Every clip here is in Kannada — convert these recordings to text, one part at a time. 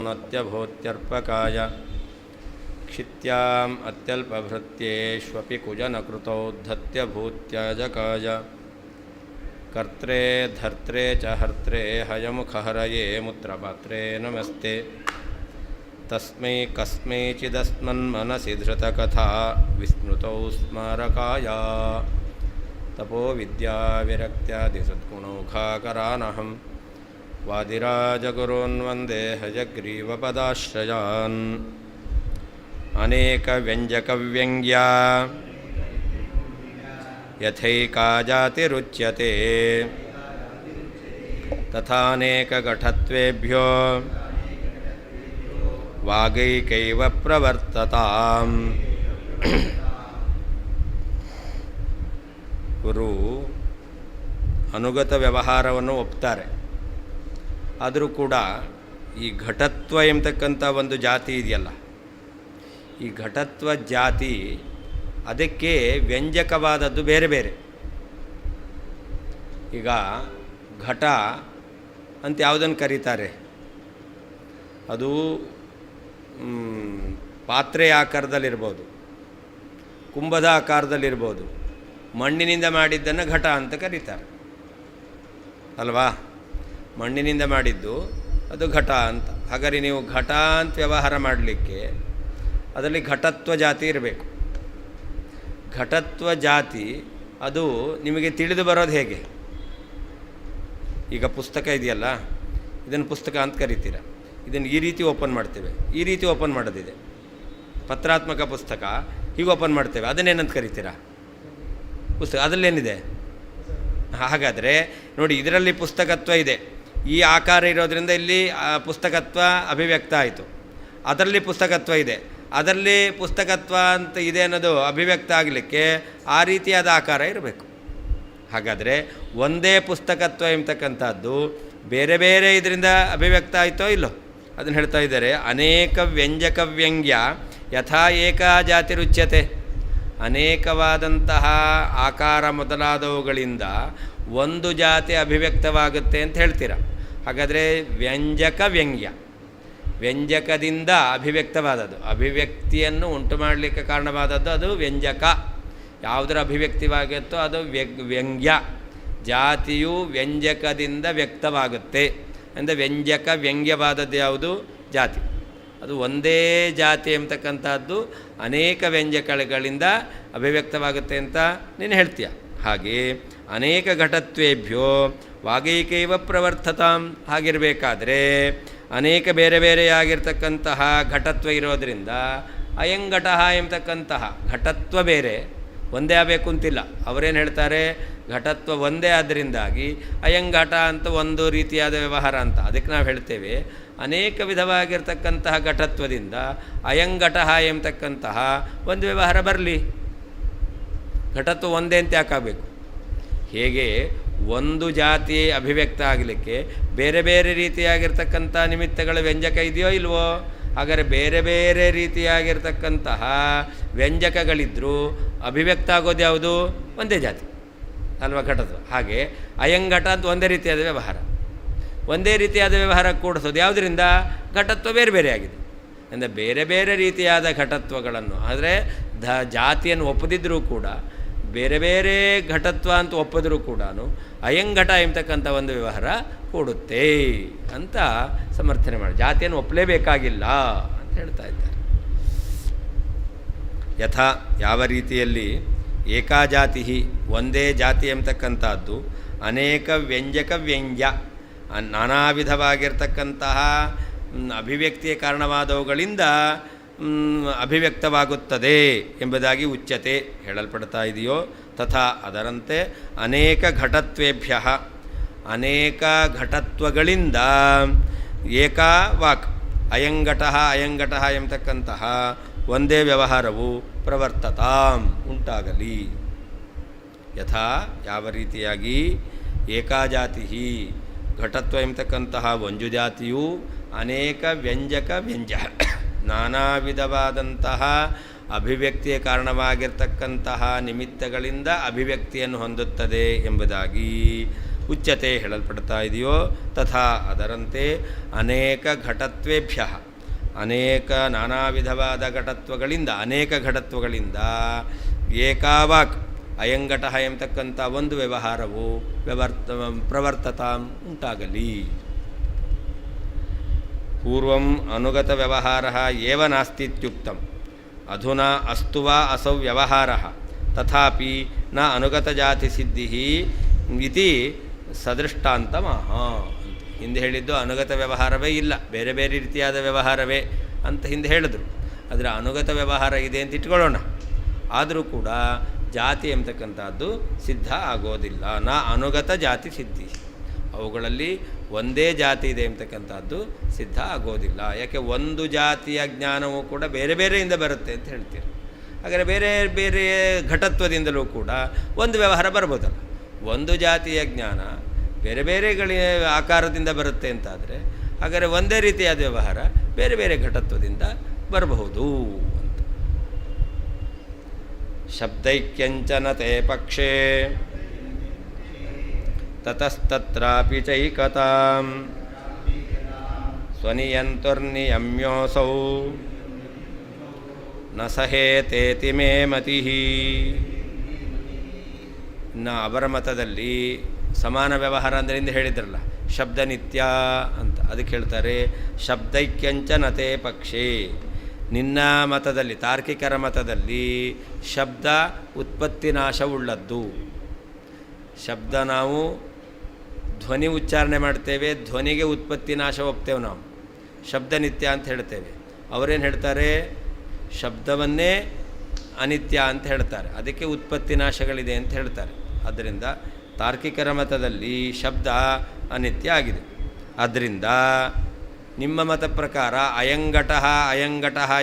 ನತ್ಯಭೂತ್ಯರ್ಪಕಾಯ ಕ್ಷಿತ್ಯಾಂ ಅತ್ಯಲ್ಪಭೃತ್ಯೇಷ್ವಪಿ ಕುಜನಕೃತೌ ಧತ್ಯಭೂತ್ಯಾಜಕಾಯ ಕರ್ತ್ರೇ ಧರ್ತ್ರೇ ಚ ಹರ್ತ್ರೇ ಹಯಮುಖಹರಯೇ ಮುತ್ರಪಾತ್ರೇ ನಮಸ್ತೆ ತಸ್ಮೈ ಕಸ್ಮೈಚಿದಸ್ಮನ್ಮನಸಿ ಧೃತಕಥಾ ವಿಸ್ಮೃತೌ ಸ್ಮಾರಕಾಯ ತಪೋ ವಿದ್ಯಾ ವಿರಕ್ತ್ಯಾದಿ ಸದ್ಗುಣೌಘಾಕರಾನಹಂ ವಾದಿರಾಜಗುರುನ್ ವಂದೇ ಹಯಗ್ರೀವಪದಾಶ್ರಯಾನ್ ಅನೇಕ ವ್ಯಂಜಕವ್ಯಂಗ್ಯ ಯಥೈಕಾ ಜಾತಿರುಚ್ಯತೆ ತಥಾನೇಕ ಘಟತ್ವೇಭ್ಯೋ ವಾಗೈಕೈವ ಪ್ರವರ್ತತಾಂ. ಗುರು ಅನುಗತ ವ್ಯವಹಾರವನ್ನು ಒಪ್ತಾರೆ. ಆದರೂ ಕೂಡ ಈ ಘಟತ್ವ ಎಂಬತಕ್ಕಂಥ ಒಂದು ಜಾತಿ ಇದೆಯಲ್ಲ, ಈ ಘಟತ್ವ ಜಾತಿ ಅದಕ್ಕೆ ವ್ಯಂಜಕವಾದದ್ದು ಬೇರೆ ಬೇರೆ. ಈಗ ಘಟ ಅಂತ ಯಾವುದನ್ನು ಕರೀತಾರೆ, ಅದು ಪಾತ್ರೆಯ ಆಕಾರದಲ್ಲಿರ್ಬೋದು, ಕುಂಭದ ಆಕಾರದಲ್ಲಿರ್ಬೋದು, ಮಣ್ಣಿನಿಂದ ಮಾಡಿದ್ದನ್ನು ಘಟ ಅಂತ ಕರೀತಾರೆ ಅಲ್ವಾ. ಮಣ್ಣಿನಿಂದ ಮಾಡಿದ್ದು ಅದು ಘಟ ಅಂತ. ಹಾಗಾದರೆ ನೀವು ಘಟ ಅಂತ ವ್ಯವಹಾರ ಮಾಡಲಿಕ್ಕೆ ಅದರಲ್ಲಿ ಘಟತ್ವ ಜಾತಿ ಇರಬೇಕು. ಘಟತ್ವ ಜಾತಿ ಅದು ನಿಮಗೆ ತಿಳಿದು ಬರೋದು ಹೇಗೆ? ಈಗ ಪುಸ್ತಕ ಇದೆಯಲ್ಲ, ಇದನ್ನು ಪುಸ್ತಕ ಅಂತ ಕರಿತೀರ. ಇದನ್ನು ಈ ರೀತಿ ಓಪನ್ ಮಾಡ್ತೇವೆ, ಈ ರೀತಿ ಓಪನ್ ಮಾಡೋದಿದೆ. ಪತ್ರಾತ್ಮಕ ಪುಸ್ತಕ ಹೀಗೆ ಓಪನ್ ಮಾಡ್ತೇವೆ, ಅದನ್ನೇನಂತ ಕರಿತೀರಾ? ಪುಸ್ತಕ. ಅದರಲ್ಲೇನಿದೆ? ಹಾಗಾದರೆ ನೋಡಿ, ಇದರಲ್ಲಿ ಪುಸ್ತಕತ್ವ ಇದೆ, ಈ ಆಕಾರ ಇರೋದರಿಂದ ಇಲ್ಲಿ ಪುಸ್ತಕತ್ವ ಅಭಿವ್ಯಕ್ತ ಆಯಿತು. ಅದರಲ್ಲಿ ಪುಸ್ತಕತ್ವ ಇದೆ, ಅದರಲ್ಲಿ ಪುಸ್ತಕತ್ವ ಅಂತ ಇದೆ ಅನ್ನೋದು ಅಭಿವ್ಯಕ್ತ ಆಗಲಿಕ್ಕೆ ಆ ರೀತಿಯಾದ ಆಕಾರ ಇರಬೇಕು. ಹಾಗಾದರೆ ಒಂದೇ ಪುಸ್ತಕತ್ವ ಎಂಬತಕ್ಕಂಥದ್ದು ಬೇರೆ ಬೇರೆ ಇದರಿಂದ ಅಭಿವ್ಯಕ್ತ ಆಯಿತೋ ಇಲ್ಲೋ ಅದನ್ನು ಹೇಳ್ತಾ ಇದ್ದಾರೆ. ಅನೇಕ ವ್ಯಂಜಕವ್ಯಂಗ್ಯ ಯಥಾ ಏಕಾ ಜಾತಿರುಚ್ಯತೆ. ಅನೇಕವಾದಂತಹ ಆಕಾರ ಮೊದಲಾದವುಗಳಿಂದ ಒಂದು ಜಾತಿ ಅಭಿವ್ಯಕ್ತವಾಗುತ್ತೆ ಅಂತ ಹೇಳ್ತೀರ. ಹಾಗಾದರೆ ವ್ಯಂಜಕ ವ್ಯಂಗ್ಯ, ವ್ಯಂಜಕದಿಂದ ಅಭಿವ್ಯಕ್ತವಾದದ್ದು, ಅಭಿವ್ಯಕ್ತಿಯನ್ನು ಉಂಟು ಮಾಡಲಿಕ್ಕೆ ಕಾರಣವಾದದ್ದು ಅದು ವ್ಯಂಜಕ. ಯಾವುದರ ಅಭಿವ್ಯಕ್ತಿವಾಗುತ್ತೋ ಅದು ವ್ಯಂಗ್ಯ. ಜಾತಿಯು ವ್ಯಂಜಕದಿಂದ ವ್ಯಕ್ತವಾಗುತ್ತೆ. ಅಂದರೆ ವ್ಯಂಜಕ ವ್ಯಂಗ್ಯವಾದದ್ದು ಯಾವುದು? ಜಾತಿ. ಅದು ಒಂದೇ ಜಾತಿ ಎಂಬತಕ್ಕಂಥದ್ದು ಅನೇಕ ವ್ಯಂಜಕಗಳಿಂದ ಅಭಿವ್ಯಕ್ತವಾಗುತ್ತೆ ಅಂತ ನೀನು ಹೇಳ್ತೀಯ. ಹಾಗೆ ಅನೇಕ ಘಟತ್ವೇಭ್ಯೋ ವಾಗೈಕೈವ ಪ್ರವರ್ತತಾಂ. ಹಾಗಿರಬೇಕಾದ್ರೆ ಅನೇಕ ಬೇರೆ ಬೇರೆಯಾಗಿರ್ತಕ್ಕಂತಹ ಘಟತ್ವ ಇರೋದರಿಂದ ಅಯಂಘಟಃ ಎಂಬತಕ್ಕಂತಹ ಘಟತ್ವ ಬೇರೆ, ಒಂದೇ ಆಗಬೇಕು ಅಂತಿಲ್ಲ. ಅವರೇನು ಹೇಳ್ತಾರೆ, ಘಟತ್ವ ಒಂದೇ ಆದ್ದರಿಂದಾಗಿ ಅಯಂಘಟ ಅಂತ ಒಂದು ರೀತಿಯಾದ ವ್ಯವಹಾರ ಅಂತ. ಅದಕ್ಕೆ ನಾವು ಹೇಳ್ತೇವೆ ಅನೇಕ ವಿಧವಾಗಿರ್ತಕ್ಕಂತಹ ಘಟತ್ವದಿಂದ ಅಯಂಘಟಃ ಎಂಬತಕ್ಕಂತಹ ಒಂದು ವ್ಯವಹಾರ ಬರಲಿ. ಘಟತ್ವ ಒಂದೇ ಅಂತ ಯಾಕಾಗಬೇಕು? ಹೇಗೆ ಒಂದು ಜಾತಿ ಅಭಿವ್ಯಕ್ತ ಆಗಲಿಕ್ಕೆ ಬೇರೆ ಬೇರೆ ರೀತಿಯಾಗಿರ್ತಕ್ಕಂಥ ನಿಮಿತ್ತಗಳ ವ್ಯಂಜಕ ಇದೆಯೋ ಇಲ್ವೋ? ಹಾಗಾದರೆ ಬೇರೆ ಬೇರೆ ರೀತಿಯಾಗಿರ್ತಕ್ಕಂತಹ ವ್ಯಂಜಕಗಳಿದ್ದರೂ ಅಭಿವ್ಯಕ್ತ ಆಗೋದು ಯಾವುದು? ಒಂದೇ ಜಾತಿ ಅಲ್ವಾ, ಘಟತ್ವ. ಹಾಗೆ ಅಯಂಘಟ ಅಂತ ಒಂದೇ ರೀತಿಯಾದ ವ್ಯವಹಾರ, ಒಂದೇ ರೀತಿಯಾದ ವ್ಯವಹಾರ ಕೂಡಿಸೋದು ಯಾವುದರಿಂದ? ಘಟತ್ವ ಬೇರೆ ಬೇರೆ ಆಗಿದೆ. ಅಂದರೆ ಬೇರೆ ಬೇರೆ ರೀತಿಯಾದ ಘಟತ್ವಗಳನ್ನು, ಆದರೆ ಜಾತಿಯನ್ನು ಒಪ್ಪದಿದ್ದರೂ ಕೂಡ ಬೇರೆ ಬೇರೆ ಘಟತ್ವ ಅಂತ ಒಪ್ಪಿದ್ರೂ ಕೂಡ ಅಯಂಘಟ ಎಂಬತಕ್ಕಂಥ ಒಂದು ವ್ಯವಹಾರ ಕೂಡುತ್ತೆ ಅಂತ ಸಮರ್ಥನೆ ಮಾಡಿ. ಜಾತಿಯನ್ನು ಒಪ್ಪಲೇಬೇಕಾಗಿಲ್ಲ ಅಂತ ಹೇಳ್ತಾ ಇದ್ದಾರೆ. ಯಥಾ ಯಾವ ರೀತಿಯಲ್ಲಿ ಏಕಾಜಾತಿ ಒಂದೇ ಜಾತಿ ಎಂಬತಕ್ಕಂಥದ್ದು ಅನೇಕ ವ್ಯಂಜಕ ವ್ಯಂಗ್ಯ ನಾನಾ ವಿಧವಾಗಿರ್ತಕ್ಕಂತಹ ಅಭಿವ್ಯಕ್ತಿಯ ಕಾರಣವಾದವುಗಳಿಂದ ಅಭಿವ್ಯಕ್ತವಾಗುತ್ತದೆ ಎಂಬುದಾಗಿ ಉಚ್ಯತೆ ಹೇಳಲ್ಪಡ್ತಾ ಇದೆಯೋ ತಥಾ ಅದರಂತೆ ಅನೇಕ ಘಟತ್ವೇಭ್ಯ ಅನೇಕ ಘಟತ್ವಗಳಿಂದ ಏಕಾ ವಾಕ್ ಅಯಂಘಟಃ ಅಯಂಘಟಃ ಎಂಬತಕ್ಕಂತಹ ಒಂದೇ ವ್ಯವಹಾರವು ಪ್ರವರ್ತತಾಂ ಉಂಟಾಗಲಿ. ಯಥಾ ಯಾವ ರೀತಿಯಾಗಿ ಏಕಾಜಾತಿ ಘಟತ್ವ ಎಂಬತಕ್ಕಂತಹ ಒಂದು ಜಾತಿಯು ಅನೇಕ ವ್ಯಂಜಕ ವ್ಯಂಜ ನಾನಾ ವಿಧವಾದಂತಹ ಅಭಿವ್ಯಕ್ತಿಯ ಕಾರಣವಾಗಿರ್ತಕ್ಕಂತಹ ನಿಮಿತ್ತಗಳಿಂದ ಅಭಿವ್ಯಕ್ತಿಯನ್ನು ಹೊಂದುತ್ತದೆ ಎಂಬುದಾಗಿ ಉಚ್ಯತೆ ಹೇಳಲ್ಪಡ್ತಾ ಇದೆಯೋ ತಥಾ ಅದರಂತೆ ಅನೇಕ ಘಟತ್ವೇಭ್ಯ ಅನೇಕ ನಾನಾ ವಿಧವಾದ ಘಟತ್ವಗಳಿಂದ ಅನೇಕ ಘಟತ್ವಗಳಿಂದ ಏಕಾವಾಕ್ ಅಯಂಘಟ ಎಂಬತಕ್ಕಂಥ ಒಂದು ವ್ಯವಹಾರವು ಪ್ರವರ್ತತಾ ಉಂಟಾಗಲಿ. ಪೂರ್ವಂ ಅನುಗತ ವ್ಯವಹಾರ ಏವ ನಾಸ್ತಿತ್ಯುಕ್ತಂ ಅಧುನಾ ಅಸ್ತು ವಾ ಅಸೌ ವ್ಯವಹಾರ ತಥಾಪಿ ನ ಅನುಗತಜಾತಿ ಸಿದ್ಧಿ ಇತಿ ಸದೃಷ್ಟಾಂತಮಾಹ. ಹಿಂದೆ ಹೇಳಿದ್ದು ಅನುಗತ ವ್ಯವಹಾರವೇ ಇಲ್ಲ, ಬೇರೆ ಬೇರೆ ರೀತಿಯಾದ ವ್ಯವಹಾರವೇ ಅಂತ ಹಿಂದೆ ಹೇಳಿದ್ರು. ಅದರ ಅನುಗತ ವ್ಯವಹಾರ ಇದೆ ಅಂತ ಇಟ್ಕೊಳ್ಳೋಣ. ಆದರೂ ಕೂಡ ಜಾತಿ ಎಂಬತಕ್ಕಂಥದ್ದು ಸಿದ್ಧ ಆಗೋದಿಲ್ಲ. ನ ಅನುಗತ ಜಾತಿ ಸಿದ್ಧಿ, ಅವುಗಳಲ್ಲಿ ಒಂದೇ ಜಾತಿ ಇದೆ ಎಂಬತಕ್ಕಂಥದ್ದು ಸಿದ್ಧ ಆಗೋದಿಲ್ಲ. ಯಾಕೆ ಒಂದು ಜಾತಿಯ ಜ್ಞಾನವೂ ಕೂಡ ಬೇರೆ ಬೇರೆಯಿಂದ ಬರುತ್ತೆ ಅಂತ ಹೇಳ್ತೀರಿ. ಹಾಗಾದರೆ ಬೇರೆ ಬೇರೆ ಘಟತ್ವದಿಂದಲೂ ಕೂಡ ಒಂದು ವ್ಯವಹಾರ ಬರ್ಬೋದಲ್ಲ. ಒಂದು ಜಾತಿಯ ಜ್ಞಾನ ಬೇರೆ ಬೇರೆಗಳ ಆಕಾರದಿಂದ ಬರುತ್ತೆ ಅಂತಾದರೆ ಹಾಗಾದರೆ ಒಂದೇ ರೀತಿಯಾದ ವ್ಯವಹಾರ ಬೇರೆ ಬೇರೆ ಘಟತ್ವದಿಂದ ಬರಬಹುದು ಅಂತ. ಶಬ್ದೈಕ್ಯಂಚನತೆ ಪಕ್ಷೇ ತತಸ್ತತ್ರಾಪಿ ಚೈಕತಾಂ ಸ್ವನಿಯಂತುರ್ನಿಯಮ್ಯೋಸೌ ನ ಸಹೇತೇತಿ ಮೇ ಮತಿಃ. ಇನ್ನು ಅವರ ಮತದಲ್ಲಿ ಸಮಾನ ವ್ಯವಹಾರ ಅಂದರೆ ಹಿಂದೆ ಹೇಳಿದ್ರಲ್ಲ ಶಬ್ದ ನಿತ್ಯ ಅಂತ, ಅದಕ್ಕೆ ಹೇಳ್ತಾರೆ ಶಬ್ದೈಕ್ಯಂಚ ನತೆ ಪಕ್ಷೇ. ನಿನ್ನ ಮತದಲ್ಲಿ, ತಾರ್ಕಿಕರ ಮತದಲ್ಲಿ ಶಬ್ದ ಉತ್ಪತ್ತಿ ನಾಶವುಳ್ಳದ್ದು. ಶಬ್ದ ನಾವು ಧ್ವನಿ ಉಚ್ಚಾರಣೆ ಮಾಡ್ತೇವೆ, ಧ್ವನಿಗೆ ಉತ್ಪತ್ತಿ ನಾಶ ಒಪ್ತೇವೆ ನಾವು, ಶಬ್ದ ನಿತ್ಯ ಅಂತ ಹೇಳ್ತೇವೆ. ಅವರೇನು ಹೇಳ್ತಾರೆ, ಶಬ್ದವನ್ನೇ ಅನಿತ್ಯ ಅಂತ ಹೇಳ್ತಾರೆ, ಅದಕ್ಕೆ ಉತ್ಪತ್ತಿ ನಾಶಗಳಿದೆ ಅಂತ ಹೇಳ್ತಾರೆ. ಆದ್ದರಿಂದ ತಾರ್ಕಿಕರ ಮತದಲ್ಲಿ ಶಬ್ದ ಅನಿತ್ಯ ಆಗಿದೆ. ಆದ್ದರಿಂದ ನಿಮ್ಮ ಮತ ಪ್ರಕಾರ ಅಯಂಘಟ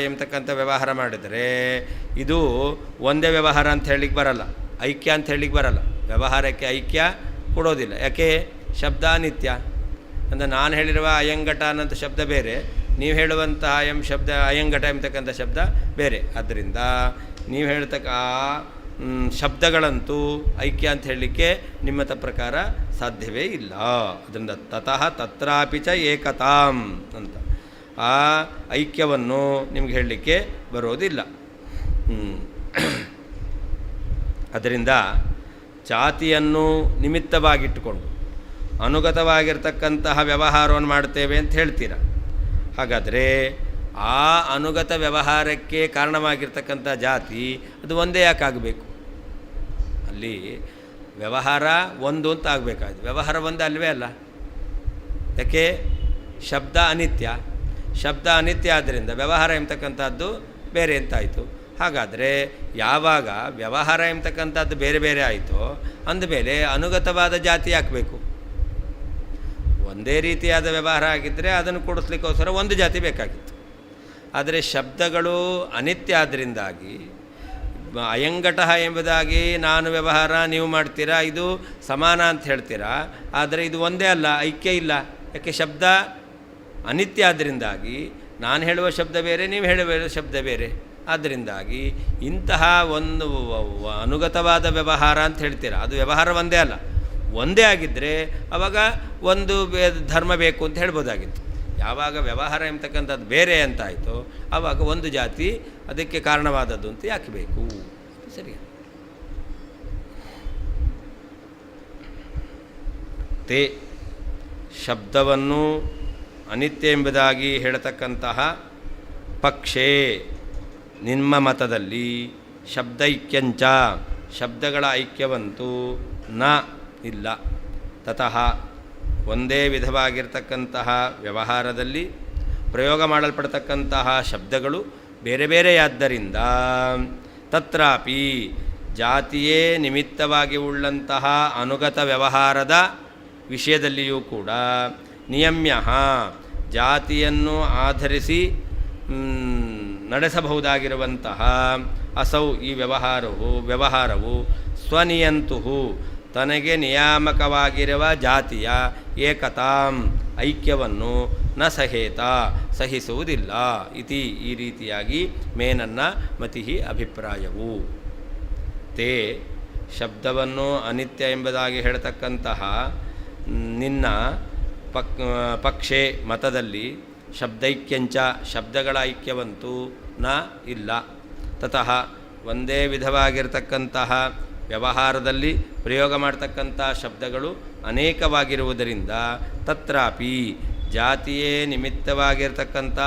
ಎಂಬತಕ್ಕಂಥ ವ್ಯವಹಾರ ಮಾಡಿದರೆ ಇದು ಒಂದೇ ವ್ಯವಹಾರ ಅಂತ ಹೇಳಲಿಕ್ಕೆ ಬರಲ್ಲ, ಐಕ್ಯ ಅಂತ ಹೇಳಲಿಕ್ಕೆ ಬರಲ್ಲ. ವ್ಯವಹಾರಕ್ಕೆ ಐಕ್ಯ ಕೊಡೋದಿಲ್ಲ. ಯಾಕೆ? ಶಬ್ದ ಅನಿತ್ಯ. ಅಂದರೆ ನಾನು ಹೇಳಿರುವ ಅಯಂಘಟ ಅನ್ನೋಂಥ ಶಬ್ದ ಬೇರೆ, ನೀವು ಹೇಳುವಂತಹ ಅಯಂಘಟ ಎಂಬತಕ್ಕಂಥ ಶಬ್ದ ಬೇರೆ. ಆದ್ದರಿಂದ ನೀವು ಹೇಳ್ತಕ್ಕ ಶಬ್ದಗಳಂತೂ ಐಕ್ಯ ಅಂತ ಹೇಳಲಿಕ್ಕೆ ನಿಮ್ಮತ ಪ್ರಕಾರ ಸಾಧ್ಯವೇ ಇಲ್ಲ. ಅದರಿಂದ ತತಃ ತತ್ರಾಪಿ ಚ ಏಕತಾಂ ಅಂತ ಆ ಐಕ್ಯವನ್ನು ನಿಮ್ಗೆ ಹೇಳಲಿಕ್ಕೆ ಬರೋದಿಲ್ಲ. ಅದರಿಂದ ಜಾತಿಯನ್ನು ನಿಮಿತ್ತವಾಗಿಟ್ಟುಕೊಂಡು ಅನುಗತವಾಗಿರ್ತಕ್ಕಂತಹ ವ್ಯವಹಾರವನ್ನು ಮಾಡ್ತೇವೆ ಅಂತ ಹೇಳ್ತೀರ. ಹಾಗಾದರೆ ಆ ಅನುಗತ ವ್ಯವಹಾರಕ್ಕೆ ಕಾರಣವಾಗಿರ್ತಕ್ಕಂಥ ಜಾತಿ ಅದು ಒಂದೇ ಯಾಕಾಗಬೇಕು? ಅಲ್ಲಿ ವ್ಯವಹಾರ ಒಂದು ಅಂತ ಆಗಬೇಕಾಯ್ತು, ವ್ಯವಹಾರ ಒಂದು ಅಲ್ವೇ ಅಲ್ಲ. ಯಾಕೆ? ಶಬ್ದ ಅನಿತ್ಯ. ಶಬ್ದ ಅನಿತ್ಯ ಆದ್ದರಿಂದ ವ್ಯವಹಾರ ಎಂಬತಕ್ಕಂಥದ್ದು ಬೇರೆ ಅಂತಾಯಿತು. ಹಾಗಾದರೆ ಯಾವಾಗ ವ್ಯವಹಾರ ಎಂಬತಕ್ಕಂಥದ್ದು ಬೇರೆ ಬೇರೆ ಆಯಿತೋ ಅಂದಮೇಲೆ ಅನುಗತವಾದ ಜಾತಿ ಹಾಕಬೇಕು. ಒಂದೇ ರೀತಿಯಾದ ವ್ಯವಹಾರ ಆಗಿದ್ದರೆ ಅದನ್ನು ಕೊಡಿಸ್ಲಿಕ್ಕೋಸ್ಕರ ಒಂದು ಜಾತಿ ಬೇಕಾಗಿತ್ತು. ಆದರೆ ಶಬ್ದಗಳು ಅನಿತ್ಯ ಆದ್ದರಿಂದಾಗಿ ಅಯಂಘಟ ಎಂಬುದಾಗಿ ನಾನು ವ್ಯವಹಾರ ನೀವು ಮಾಡ್ತೀರಾ, ಇದು ಸಮಾನ ಅಂತ ಹೇಳ್ತೀರಾ. ಆದರೆ ಇದು ಒಂದೇ ಅಲ್ಲ, ಐಕ್ಯ ಇಲ್ಲ. ಯಾಕೆ? ಶಬ್ದ ಅನಿತ್ಯ ಆದ್ದರಿಂದಾಗಿ ನಾನು ಹೇಳುವ ಶಬ್ದ ಬೇರೆ, ನೀವು ಹೇಳುವ ಶಬ್ದ ಬೇರೆ. ಆದ್ದರಿಂದಾಗಿ ಇಂತಹ ಒಂದು ಅನುಗತವಾದ ವ್ಯವಹಾರ ಅಂತ ಹೇಳ್ತೀರಾ, ಅದು ವ್ಯವಹಾರ ಒಂದೇ ಅಲ್ಲ. ಒಂದೇ ಆಗಿದ್ದರೆ ಆವಾಗ ಒಂದು ಧರ್ಮ ಬೇಕು ಅಂತ ಹೇಳ್ಬೋದಾಗಿತ್ತು. ಯಾವಾಗ ವ್ಯವಹಾರ ಎಂಬತಕ್ಕಂಥದ್ದು ಬೇರೆ ಅಂತಾಯಿತು ಆವಾಗ ಒಂದು ಜಾತಿ ಅದಕ್ಕೆ ಕಾರಣವಾದದ್ದು ಅಂತ ಯಾಕೆ ಬೇಕು? ಸರಿ. ತೇ ಶಬ್ದವನ್ನು ಅನಿತ್ಯ ಎಂಬುದಾಗಿ ಹೇಳತಕ್ಕಂತಹ ಪಕ್ಷೇ ನಿಮ್ಮ ಮತದಲ್ಲಿ ಶಬ್ದೈಕ್ಯಂಚ ಶಬ್ದಗಳ ಐಕ್ಯವಂತೂ ನ ಇಲ್ಲ. ತತಃ ಒಂದೇ ವಿಧವಾಗಿರ್ತಕ್ಕಂತಹ ವ್ಯವಹಾರದಲ್ಲಿ ಪ್ರಯೋಗ ಮಾಡಲ್ಪಡ್ತಕ್ಕಂತಹ ಶಬ್ದಗಳು ಬೇರೆ ಬೇರೆಯಾದ್ದರಿಂದ ತತ್ರಾಪಿ ಜಾತಿಯೇ ನಿಮಿತ್ತವಾಗಿ ಉಳ್ಳಂತಹ ಅನುಗತ ವ್ಯವಹಾರದ ವಿಷಯದಲ್ಲಿಯೂ ಕೂಡ ನಿಯಮ್ಯ ಜಾತಿಯನ್ನು ಆಧರಿಸಿ ನಡೆಸಬಹುದಾಗಿರುವಂತಹ ಅಸೌ ಈ ವ್ಯವಹಾರವು ಸ್ವನಿಯಂತು ತನಗೆ ನಿಯಾಮಕವಾಗಿರುವ ಜಾತಿಯ ಏಕತಾಂ ಐಕ್ಯವನ್ನು ನ ಸಹೇತ ಸಹಿಸುವುದಿಲ್ಲ. ಇತಿ ಈ ರೀತಿಯಾಗಿ ಮೇನನ್ನ ಮತಿ ಅಭಿಪ್ರಾಯವು. ತೇ ಶಬ್ದವನ್ನು ಅನಿತ್ಯ ಎಂಬುದಾಗಿ ಹೇಳ್ತಕ್ಕಂತಹ ನಿನ್ನ ಪಕ್ಷೆ ಮತದಲ್ಲಿ ಶಬ್ದೈಕ್ಯಂಚ ಶಬ್ದಗಳ ಐಕ್ಯವಂತೂ ನ ಇಲ್ಲ. ತತಃ ಒಂದೇ ವಿಧವಾಗಿರತಕ್ಕಂತಹ ವ್ಯವಹಾರದಲ್ಲಿ ಪ್ರಯೋಗ ಮಾಡ್ತಕ್ಕಂಥ ಶಬ್ದಗಳು ಅನೇಕವಾಗಿರುವುದರಿಂದ ತತ್ರಾಪಿ ಜಾತಿಯೇ ನಿಮಿತ್ತವಾಗಿರ್ತಕ್ಕಂಥ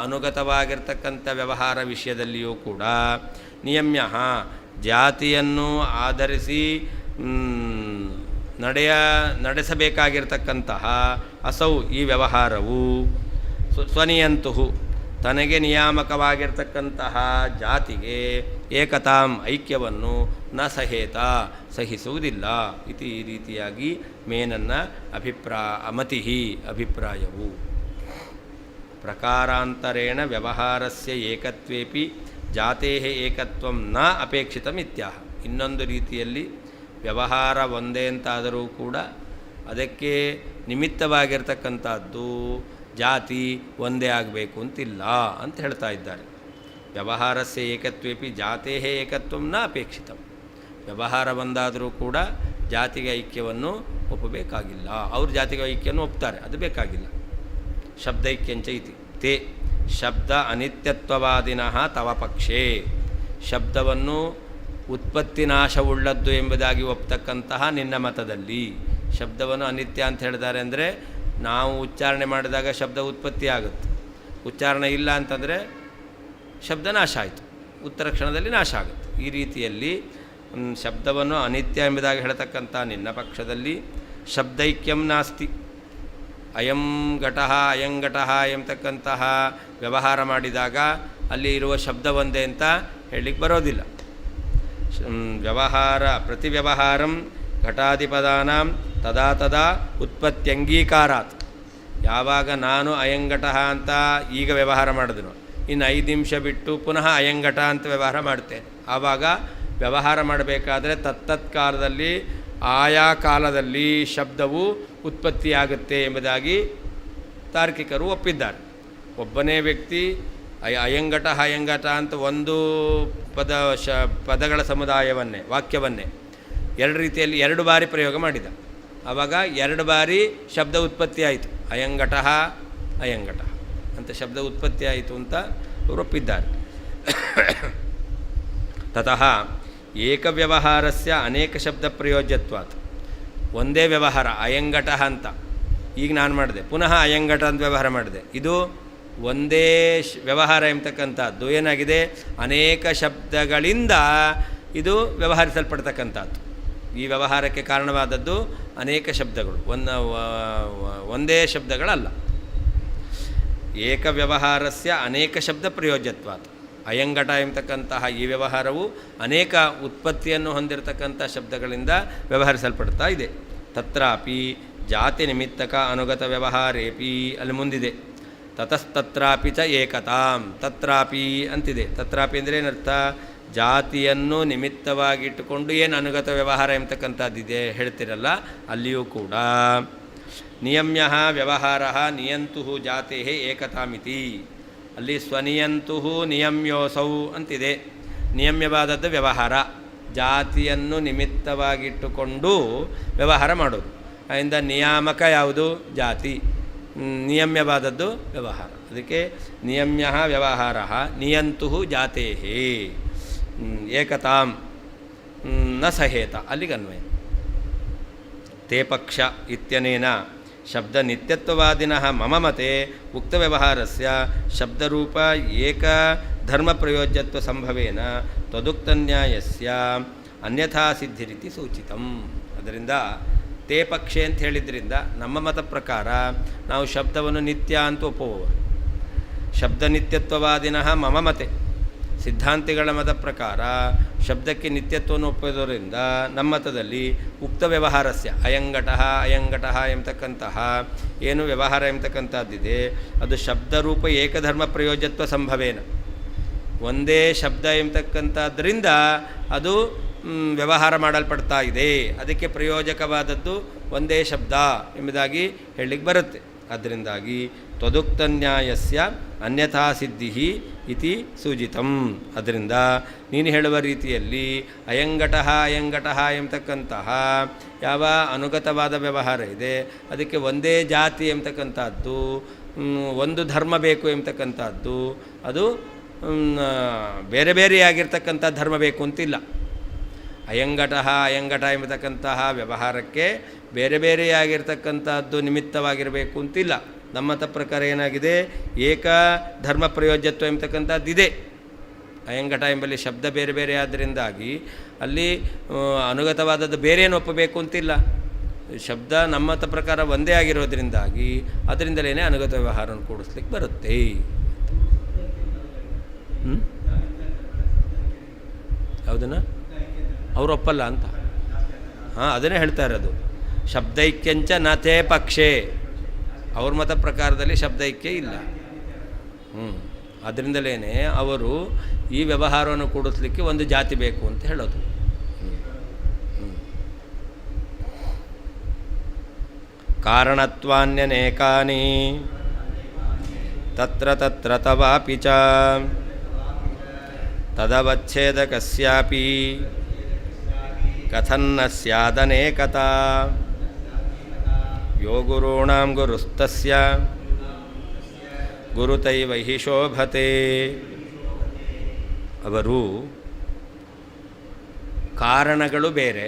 ಅನುಗತವಾಗಿರ್ತಕ್ಕಂಥ ವ್ಯವಹಾರ ವಿಷಯದಲ್ಲಿಯೂ ಕೂಡ ನಿಯಮ್ಯ ಜಾತಿಯನ್ನು ಆಧರಿಸಿ ನಡೆಸಬೇಕಾಗಿರ್ತಕ್ಕಂತಹ ಅಸೌ ಈ ವ್ಯವಹಾರವು ಸ್ವನಿಯಂತು ತನಗೆ ನಿಯಾಮಕವಾಗಿರ್ತಕ್ಕಂತಹ ಜಾತಿಗೆ ಏಕತಾಂ ಐಕ್ಯವನ್ನು ನ ಸಹೇತ ಸಹಿಸುವುದಿಲ್ಲ. ಇತಿ ಈ ರೀತಿಯಾಗಿ ಮೇನನ್ನ ಮತಿ ಅಭಿಪ್ರಾಯವು ಪ್ರಕಾರಾಂತರೇಣ ವ್ಯವಹಾರಸ್ಯ ಏಕತ್ವೇಪಿ ಜಾತೇ ಏಕತ್ವಂ ನ ಅಪೇಕ್ಷಿತಮಿತ್ಯಾಹ. ಇನ್ನೊಂದು ರೀತಿಯಲ್ಲಿ ವ್ಯವಹಾರ ಒಂದೇ ಅಂತಾದರೂ ಕೂಡ ಅದಕ್ಕೆ ನಿಮಿತ್ತವಾಗಿರ್ತಕ್ಕಂಥದ್ದು ಜಾತಿ ಒಂದೇ ಆಗಬೇಕು ಅಂತಿಲ್ಲ ಅಂತ ಹೇಳ್ತಾ ಇದ್ದಾರೆ. ವ್ಯವಹಾರಸ್ಯ ಏಕತ್ವೇಪಿ ಜಾತೇ ಏಕತ್ವಂ ನ ಅಪೇಕ್ಷಿತಂ. ವ್ಯವಹಾರ ಒಂದಾದರೂ ಕೂಡ ಜಾತಿಗೆ ಐಕ್ಯವನ್ನು ಒಪ್ಪಬೇಕಾಗಿಲ್ಲ. ಅವರು ಜಾತಿಗೆ ಐಕ್ಯವನ್ನು ಒಪ್ತಾರೆ, ಅದು ಬೇಕಾಗಿಲ್ಲ. ಶಬ್ದೈಕ್ಯಂಚ ಇತಿ ತೇ ಶಬ್ದ ಅನಿತ್ಯತ್ವವಾದಿನಃ ತವ ಪಕ್ಷೇ. ಶಬ್ದವನ್ನು ಉತ್ಪತ್ತಿನಾಶವುಳ್ಳದ್ದು ಎಂಬುದಾಗಿ ಒಪ್ತಕ್ಕಂತಹ ನಿನ್ನ ಮತದಲ್ಲಿ ಶಬ್ದವನ್ನು ಅನಿತ್ಯ ಅಂತ ಹೇಳಿದ್ದಾರೆ. ಅಂದರೆ ನಾವು ಉಚ್ಚಾರಣೆ ಮಾಡಿದಾಗ ಶಬ್ದ ಉತ್ಪತ್ತಿ ಆಗುತ್ತೆ, ಉಚ್ಚಾರಣೆ ಇಲ್ಲ ಅಂತಂದರೆ ಶಬ್ದ ನಾಶ ಆಯಿತು, ಉತ್ತರ ಕ್ಷಣದಲ್ಲಿ ನಾಶ ಆಗುತ್ತೆ. ಈ ರೀತಿಯಲ್ಲಿ ಶಬ್ದವನ್ನು ಅನಿತ್ಯ ಎಂಬುದಾಗಿ ಹೇಳ್ತಕ್ಕಂಥ ನಿನ್ನ ಪಕ್ಷದಲ್ಲಿ ಶಬ್ದೈಕ್ಯಂ ನಾಸ್ತಿ. ಅಯಂ ಘಟಃ ಅಯಂ ಘಟಃ ಎಂಬತಕ್ಕಂತಹ ವ್ಯವಹಾರ ಮಾಡಿದಾಗ ಅಲ್ಲಿ ಇರುವ ಶಬ್ದ ಒಂದೇ ಅಂತ ಹೇಳಲಿಕ್ಕೆ ಬರೋದಿಲ್ಲ. ವ್ಯವಹಾರ ಪ್ರತಿ ವ್ಯವಹಾರಂ ಘಟಾದಿಪದಾನಾಂ ತದಾ ತದಾ ಉತ್ಪತ್ತ್ಯಂಗೀಕಾರಾತ್. ಯಾವಾಗ ನಾನು ಅಯಂಘಟಃ ಅಂತ ಈಗ ವ್ಯವಹಾರ ಮಾಡಿದನು, ಇನ್ನು 5 ನಿಮಿಷ ಬಿಟ್ಟು ಪುನಃ ಅಯಂಘಟ ಅಂತ ವ್ಯವಹಾರ ಮಾಡ್ತೇನೆ. ಆವಾಗ ವ್ಯವಹಾರ ಮಾಡಬೇಕಾದ್ರೆ ತತ್ತತ್ಕಾಲದಲ್ಲಿ ಆಯಾ ಕಾಲದಲ್ಲಿ ಶಬ್ದವು ಉತ್ಪತ್ತಿಯಾಗುತ್ತೆ ಎಂಬುದಾಗಿ ತಾರ್ಕಿಕರು ಒಪ್ಪಿದ್ದಾರೆ. ಒಬ್ಬನೇ ವ್ಯಕ್ತಿ ಅಯಂಘಟ ಅಯಂಘಟ ಅಂತ ಒಂದು ಪದಗಳ ಸಮುದಾಯವನ್ನೇ ವಾಕ್ಯವನ್ನೇ 2 ರೀತಿಯಲ್ಲಿ 2 ಬಾರಿ ಪ್ರಯೋಗ ಮಾಡಿದ. ಆವಾಗ 2 ಬಾರಿ ಶಬ್ದ ಉತ್ಪತ್ತಿ ಆಯಿತು. ಅಯಂಘಟ ಅಯಂಘಟ ಅಂತ ಶಬ್ದ ಉತ್ಪತ್ತಿ ಆಯಿತು ಅಂತ ಅವರು ಒಪ್ಪಿದ್ದಾರೆ. ತತಃ ಏಕವ್ಯವಹಾರಸ್ಯ ಅನೇಕ ಶಬ್ದ ಪ್ರಯೋಜ್ಯತ್ವಾತ್. ಒಂದೇ ವ್ಯವಹಾರ ಅಯಂಘಟ ಅಂತ ಈಗ ನಾನು ಮಾಡಿದೆ, ಪುನಃ ಅಯಂಘಟ ಅಂತ ವ್ಯವಹಾರ ಮಾಡಿದೆ. ಇದು ಒಂದೇ ವ್ಯವಹಾರ ಎಂಬತಕ್ಕಂಥದ್ದು ಏನಾಗಿದೆ, ಅನೇಕ ಶಬ್ದಗಳಿಂದ ಇದು ವ್ಯವಹರಿಸಲ್ಪಡ್ತಕ್ಕಂಥದ್ದು. ಈ ವ್ಯವಹಾರಕ್ಕೆ ಕಾರಣವಾದದ್ದು ಅನೇಕ ಶಬ್ದಗಳು, ಒಂದೇ ಶಬ್ದಗಳಲ್ಲ. ಏಕವ್ಯವಹಾರಸ್ಯ ಅನೇಕ ಶಬ್ದ ಪ್ರಯೋಜ್ಯತ್ವಾತ್. ಅಯಂಘಟ ಎಂಬತಕ್ಕಂತಹ ಈ ವ್ಯವಹಾರವು ಅನೇಕ ಉತ್ಪತ್ತಿಯನ್ನು ಹೊಂದಿರತಕ್ಕಂಥ ಶಬ್ದಗಳಿಂದ ವ್ಯವಹರಿಸಲ್ಪಡ್ತಾ ಇದೆ. ತತ್ರಾಪಿ ಜಾತಿ ನಿಮಿತ್ತಕ ಅನುಗತ ವ್ಯವಹಾರೇಪಿ ಅಲ್ಲಿ ಮುಂದಿದೆ. ತತಸ್ತತ್ರಾಪಿ ಚ ಏಕತಾಂ. ತತ್ರಾಪಿ ಅಂತಿದೆ. ತತ್ರಾಪಿ ಅಂದರೆ ಏನರ್ಥ, ಜಾತಿಯನ್ನು ನಿಮಿತ್ತವಾಗಿಟ್ಟುಕೊಂಡು ಏನು ಅನುಗತ ವ್ಯವಹಾರ ಎಂಬತಕ್ಕಂಥದ್ದಿದೆ ಹೇಳ್ತಿರಲ್ಲ, ಅಲ್ಲಿಯೂ ಕೂಡ ನಿಯಮ್ಯ ವ್ಯವಹಾರ ನಿಯಂತು ಜಾತೆ ಏಕತಾಮಿತಿ. ಅಲ್ಲಿ ಸ್ವನಿಯಂತು ನಿಯಮ್ಯೋಸೌ ಅಂತಿದೆ. ನಿಯಮ್ಯವಾದದ್ದು ವ್ಯವಹಾರ, ಜಾತಿಯನ್ನು ನಿಮಿತ್ತವಾಗಿಟ್ಟುಕೊಂಡು ವ್ಯವಹಾರ ಮಾಡೋದು. ಅದರಿಂದ ನಿಯಾಮಕ ಯಾವುದು, ಜಾತಿ. ನಿಯಮ್ಯವಾದದ್ದು ವ್ಯವಹಾರ. ಅದಕ್ಕೆ ನಿಯಮ್ಯ ವ್ಯವಹಾರ ನಿಯಂತು ಜಾತೆ ಏಕತಾಂ ನ ಸಹೇತ. ಅಲ್ಲಿಗೆ ಅನ್ವಯ. ತೇ ಪಕ್ಷ ಇತ್ಯನೇನ ಶಬ್ದ ನಿತ್ಯತ್ವವಾದಿನಃ ಮಮ ಮತೆ ಉಕ್ತ ವ್ಯವಹಾರಸ್ಯ ಶಬ್ದರೂಪ ಏಕ ಧರ್ಮ ಪ್ರಯೋಜ್ಯತ್ವ ಸಂಭವೇನ ತದುಕ್ತನ್ಯಾಯಸ್ಯ ಅನ್ಯಥಾ ಸಿದ್ಧಿರಿತಿ ಸೂಚಿತಂ. ಅದರಿಂದ ತೇ ಪಕ್ಷೆ ಅಂತ ಹೇಳಿದ್ರಿಂದ ನಮ್ಮ ಮತ ಪ್ರಕಾರ ನಾವು ಶಬ್ದವನ್ನು ನಿತ್ಯ ಅಂತ ಒಪ್ಪುವವರು. ಶಬ್ದ ನಿತ್ಯತ್ವವಾದಿನಃ ಮಮ ಮತೆ, ಸಿದ್ಧಾಂತಿಗಳ ಮತ ಪ್ರಕಾರ ಶಬ್ದಕ್ಕೆ ನಿತ್ಯತ್ವವನ್ನು ಒಪ್ಪುವುದರಿಂದ ನಮ್ಮ ಮತದಲ್ಲಿ ಉಕ್ತ ವ್ಯವಹಾರಸ್ಯ ಅಯಂಘಟ ಅಯಂಘಟ ಎಂಬತಕ್ಕಂತಹ ಏನು ವ್ಯವಹಾರ ಎಂಬತಕ್ಕಂಥದ್ದಿದೆ ಅದು ಶಬ್ದರೂಪ ಏಕಧರ್ಮ ಪ್ರಯೋಜ್ಯತ್ವ ಸಂಭವೇನ, ಒಂದೇ ಶಬ್ದ ಎಂಬತಕ್ಕಂಥದ್ರಿಂದ ಅದು ವ್ಯವಹಾರ ಮಾಡಲ್ಪಡ್ತಾ ಇದೆ. ಅದಕ್ಕೆ ಪ್ರಯೋಜಕವಾದದ್ದು ಒಂದೇ ಶಬ್ದ ಎಂಬುದಾಗಿ ಹೇಳಲಿಕ್ಕೆ ಬರುತ್ತೆ. ಅದರಿಂದಾಗಿ ತ್ವದುಕ್ತನ್ಯಾಯಸ್ಯ ಅನ್ಯಥಾ ಸಿದ್ಧಿ ಇತಿ ಸೂಚಿತಂ. ಅದರಿಂದ ನೀನು ಹೇಳುವ ರೀತಿಯಲ್ಲಿ ಅಯಂಗಟಃ ಎಂಬತಕ್ಕಂತಹ ಯಾವ ಅನುಗತವಾದ ವ್ಯವಹಾರ ಇದೆ ಅದಕ್ಕೆ ಒಂದೇ ಜಾತಿ ಎಂಬತಕ್ಕಂಥದ್ದು, ಒಂದು ಧರ್ಮ ಬೇಕು ಎಂಬತಕ್ಕಂಥದ್ದು, ಅದು ಬೇರೆ ಬೇರೆಯಾಗಿರ್ತಕ್ಕಂಥ ಧರ್ಮ ಬೇಕು ಅಂತಿಲ್ಲ. ಅಯಂಗಟ ಎಂಬತಕ್ಕಂತಹ ವ್ಯವಹಾರಕ್ಕೆ ಬೇರೆ ಬೇರೆಯಾಗಿರ್ತಕ್ಕಂಥದ್ದು ನಿಮಿತ್ತವಾಗಿರಬೇಕು ಅಂತಿಲ್ಲ. ನಮ್ಮತ ಪ್ರಕಾರ ಏನಾಗಿದೆ, ಏಕ ಧರ್ಮ ಪ್ರಯೋಜ್ಯತ್ವ ಎಂಬತಕ್ಕಂಥದ್ದಿದೆ. ಅಯಂಗಟ ಎಂಬಲ್ಲಿ ಶಬ್ದ ಬೇರೆ ಬೇರೆ ಆದ್ದರಿಂದಾಗಿ ಅಲ್ಲಿ ಅನುಗತವಾದದ್ದು ಬೇರೇನು ಒಪ್ಪಬೇಕು ಅಂತಿಲ್ಲ. ಶಬ್ದ ನಮ್ಮತ ಪ್ರಕಾರ ಒಂದೇ ಆಗಿರೋದ್ರಿಂದಾಗಿ ಅದರಿಂದಲೇ ಅನುಗತ ವ್ಯವಹಾರವನ್ನು ಕೂಡಿಸ್ಲಿಕ್ಕೆ ಬರುತ್ತೆ. ಯಾವುದನ್ನು ಅವರು ಒಪ್ಪಲ್ಲ ಅಂತ ಅದನ್ನೇ ಹೇಳ್ತಾ ಇರೋದು. ಶಬ್ದೈಕ್ಯಂಚ ನತೇ ಪಕ್ಷೇ, ಅವ್ರ ಮತ ಪ್ರಕಾರದಲ್ಲಿ ಶಬ್ದೈಕ್ಯ ಇಲ್ಲ. ಅದರಿಂದಲೇ ಅವರು ಈ ವ್ಯವಹಾರವನ್ನು ಕೂಡಿಸ್ಲಿಕ್ಕೆ ಒಂದು ಜಾತಿ ಬೇಕು ಅಂತ ಹೇಳೋದು. ಕಾರಣತ್ವಾನ್ಯನೇಕಾನಿ ತತ್ರ ತತ್ರ ತವಾಪಿ ಚ ತದವಚ್ಛೇದಕಸ್ಯಾಪಿ ಕಥನ್ನ ಸ್ಯಾದನೇಕತಾ ಯೋ ಗುರುಣಾಂ ಗುರುಸ್ತಸ್ಯ ಗುರುತೈವ ಹಿ ಶೋಭತೆ. ಅವರು ಕಾರಣಗಳು ಬೇರೆ,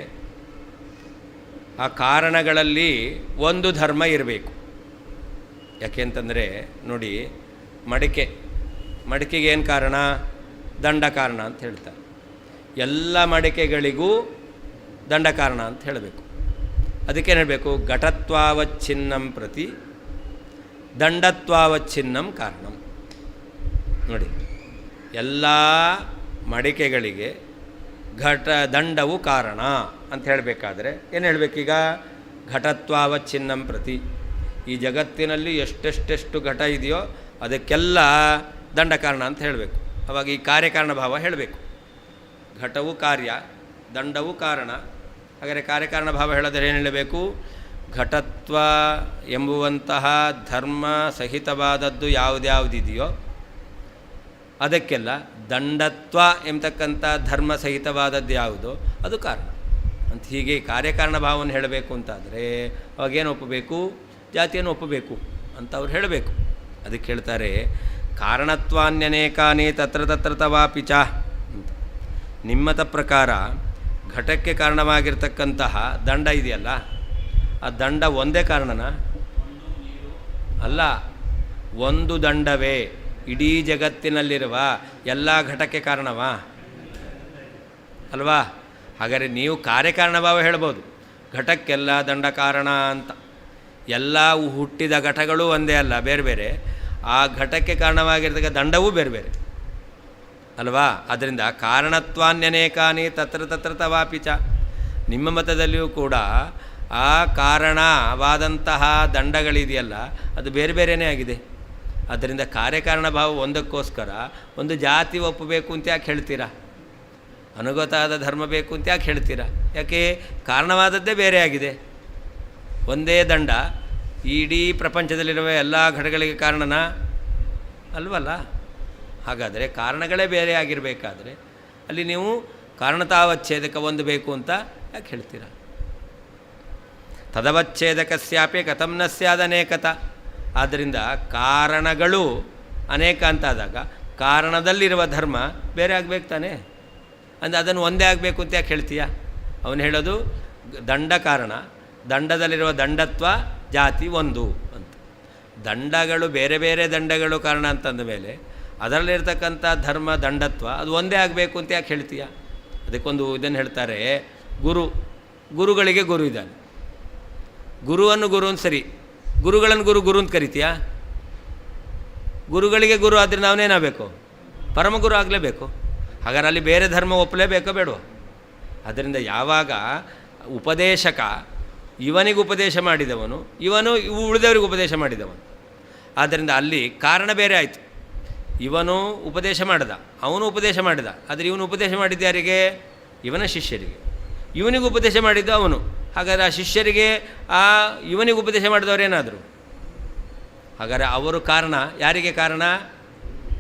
ಆ ಕಾರಣಗಳಲ್ಲಿ ಒಂದು ಧರ್ಮ ಇರಬೇಕು. ಯಾಕೆಂತಂದರೆ ನೋಡಿ, ಮಡಿಕೆಗೆ ಏನು ಕಾರಣ? ದಂಡ ಕಾರಣ ಅಂತ ಹೇಳ್ತಾರೆ. ಎಲ್ಲ ಮಡಿಕೆಗಳಿಗೂ ದಂಡ ಕಾರಣ ಅಂತ ಹೇಳಬೇಕು. ಅದಕ್ಕೇನು ಹೇಳಬೇಕು? ಘಟತ್ವಾವಚ್ಛಿನ್ನಂ ಪ್ರತಿ ದಂಡತ್ವಾವಚ್ಛಿನ್ನಂ ಕಾರಣಂ. ನೋಡಿ, ಎಲ್ಲ ಮಡಿಕೆಗಳಿಗೆ ದಂಡವು ಕಾರಣ ಅಂತ ಹೇಳಬೇಕಾದ್ರೆ ಏನು ಹೇಳಬೇಕೀಗ? ಘಟತ್ವಾವಚ್ಛಿನ್ನಂ ಪ್ರತಿ. ಈ ಜಗತ್ತಿನಲ್ಲಿ ಎಷ್ಟೆಷ್ಟು ಘಟ ಇದೆಯೋ ಅದಕ್ಕೆಲ್ಲ ದಂಡ ಕಾರಣ ಅಂತ ಹೇಳಬೇಕು. ಅವಾಗ ಈ ಕಾರ್ಯಕಾರಣ ಭಾವ ಹೇಳಬೇಕು. ಘಟವು ಕಾರ್ಯ, ದಂಡವು ಕಾರಣ. ಹಾಗಾದರೆ ಕಾರ್ಯಕಾರಣ ಭಾವ ಹೇಳೋದ್ರೆ ಏನು ಹೇಳಬೇಕು? ಘಟತ್ವ ಎಂಬುವಂತಹ ಧರ್ಮ ಸಹಿತವಾದದ್ದು ಯಾವುದ್ಯಾವುದಿದೆಯೋ ಅದಕ್ಕೆಲ್ಲ ದಂಡತ್ವ ಎಂಬತಕ್ಕಂಥ ಧರ್ಮ ಸಹಿತವಾದದ್ದು ಯಾವುದೋ ಅದು ಕಾರಣ ಅಂತ. ಹೀಗೆ ಕಾರ್ಯಕಾರಣ ಭಾವವನ್ನು ಹೇಳಬೇಕು ಅಂತಾದರೆ ಅವಾಗೇನು ಒಪ್ಪಬೇಕು? ಜಾತಿಯನ್ನು ಒಪ್ಪಬೇಕು ಅಂತ ಅವ್ರು ಹೇಳಬೇಕು. ಅದಕ್ಕೆ ಹೇಳ್ತಾರೆ ಕಾರಣತ್ವಾನ್ಯನೇಕಾನಿ ತತ್ರ ತತ್ರ ತವಾಪಿ ಚ ಅಂತ. ನಿಮ್ಮತ ಪ್ರಕಾರ ಘಟಕ್ಕೆ ಕಾರಣವಾಗಿರ್ತಕ್ಕಂತಹ ದಂಡ ಇದೆಯಲ್ಲ, ಆ ದಂಡ ಒಂದೇ ಕಾರಣನ? ಅಲ್ಲ, ಒಂದು ದಂಡವೇ ಇಡೀ ಜಗತ್ತಿನಲ್ಲಿರುವ ಎಲ್ಲ ಘಟಕ್ಕೆ ಕಾರಣವಾ? ಅಲ್ವಾ? ಹಾಗಾದರೆ ನೀವು ಕಾರ್ಯಕಾರಣ ಭಾವ ಹೇಳ್ಬೋದು, ಘಟಕ್ಕೆಲ್ಲ ದಂಡ ಕಾರಣ ಅಂತ. ಎಲ್ಲ ಹುಟ್ಟಿದ ಘಟಗಳು ಒಂದೇ ಅಲ್ಲ, ಬೇರೆ ಬೇರೆ. ಆ ಘಟಕ್ಕೆ ಕಾರಣವಾಗಿರ್ತಕ್ಕ ದಂಡವೂ ಬೇರೆ ಬೇರೆ ಅಲ್ವಾ? ಅದರಿಂದ ಕಾರಣತ್ವಾನ್ಯನೇಕಾನಿ ತತ್ರ ತತ್ರ ತವಾಪಿ ಚ. ನಿಮ್ಮ ಮತದಲ್ಲಿಯೂ ಕೂಡ ಆ ಕಾರಣವಾದಂತಹ ದಂಡಗಳಿದೆಯಲ್ಲ ಅದು ಬೇರೆ ಬೇರೆಯೇ ಆಗಿದೆ. ಅದರಿಂದ ಕಾರ್ಯಕಾರಣ ಭಾವ ಒಂದಕ್ಕೋಸ್ಕರ ಒಂದು ಜಾತಿ ಒಪ್ಪಬೇಕು ಅಂತ ಯಾಕೆ ಹೇಳ್ತೀರಾ? ಅನುಗತಾದ ಧರ್ಮ ಬೇಕು ಅಂತ ಯಾಕೆ ಹೇಳ್ತೀರಾ? ಯಾಕೆ? ಕಾರಣವಾದದ್ದೇ ಬೇರೆ ಆಗಿದೆ. ಒಂದೇ ದಂಡ ಇಡೀ ಪ್ರಪಂಚದಲ್ಲಿರುವ ಎಲ್ಲ ಘಟಗಳಿಗೆ ಕಾರಣನಾ? ಅಲ್ವಲ್ಲ. ಹಾಗಾದರೆ ಕಾರಣಗಳೇ ಬೇರೆ ಆಗಿರಬೇಕಾದ್ರೆ ಅಲ್ಲಿ ನೀವು ಕಾರಣತಾವಚ್ಛೇದಕ ಒಂದು ಬೇಕು ಅಂತ ಯಾಕೆ ಹೇಳ್ತೀರಾ? ತದವಚ್ಛೇದಕಸ್ಯಾಪಿ ಕಥಂ ನ ಸ್ಯಾದನೇಕತ. ಆದ್ದರಿಂದ ಕಾರಣಗಳು ಅನೇಕ ಅಂತಾದಾಗ ಕಾರಣದಲ್ಲಿರುವ ಧರ್ಮ ಬೇರೆ ಆಗಬೇಕು ತಾನೇ. ಅಂದರೆ ಅದನ್ನು ಒಂದೇ ಆಗಬೇಕು ಅಂತ ಯಾಕೆ ಹೇಳ್ತೀಯ? ಅವನು ಹೇಳೋದು ದಂಡ ಕಾರಣ, ದಂಡದಲ್ಲಿರುವ ದಂಡತ್ವ ಜಾತಿ ಒಂದು ಅಂತ. ದಂಡಗಳು ಬೇರೆ ಬೇರೆ ದಂಡಗಳು ಕಾರಣ ಅಂತಂದ ಮೇಲೆ ಅದರಲ್ಲಿರ್ತಕ್ಕಂಥ ಧರ್ಮ ದಂಡತ್ವ ಅದು ಒಂದೇ ಆಗಬೇಕು ಅಂತ ಯಾಕೆ ಹೇಳ್ತೀಯ? ಅದಕ್ಕೊಂದು ಇದನ್ನು ಹೇಳ್ತಾರೆ, ಗುರುಗಳಿಗೆ ಗುರು ಇದ್ದಾನೆ. ಗುರುವನ್ನು ಗುರು ಅಂತ ಸರಿ, ಗುರುಗಳನ್ನು ಗುರು ಅಂತ ಕರಿತೀಯಾ? ಗುರುಗಳಿಗೆ ಗುರು ಆದರೆ ನಾವನೇನಾಗಬೇಕು? ಪರಮಗುರು ಆಗಲೇಬೇಕು. ಹಾಗಾದ್ರೆ ಅಲ್ಲಿ ಬೇರೆ ಧರ್ಮ ಒಪ್ಪಲೇಬೇಕೋ ಬೇಡೋ? ಅದರಿಂದ ಯಾವಾಗ ಉಪದೇಶಕ ಇವನಿಗೆ ಉಪದೇಶ ಮಾಡಿದವನು, ಇವನು ಉಳಿದವರಿಗೆ ಉಪದೇಶ ಮಾಡಿದವನು, ಆದ್ದರಿಂದ ಅಲ್ಲಿ ಕಾರಣ ಬೇರೆ ಆಯಿತು. ಇವನು ಉಪದೇಶ ಮಾಡಿದ, ಅವನು ಉಪದೇಶ ಮಾಡಿದ. ಆದರೆ ಇವನು ಉಪದೇಶ ಮಾಡಿದ್ದು ಯಾರಿಗೆ? ಇವನ ಶಿಷ್ಯರಿಗೆ. ಇವನಿಗೆ ಉಪದೇಶ ಮಾಡಿದ್ದು ಅವನು. ಹಾಗಾದರೆ ಆ ಶಿಷ್ಯರಿಗೆ ಇವನಿಗೆ ಉಪದೇಶ ಮಾಡಿದವರೇನಾದರು? ಹಾಗಾದರೆ ಅವರು ಕಾರಣ, ಯಾರಿಗೆ ಕಾರಣ?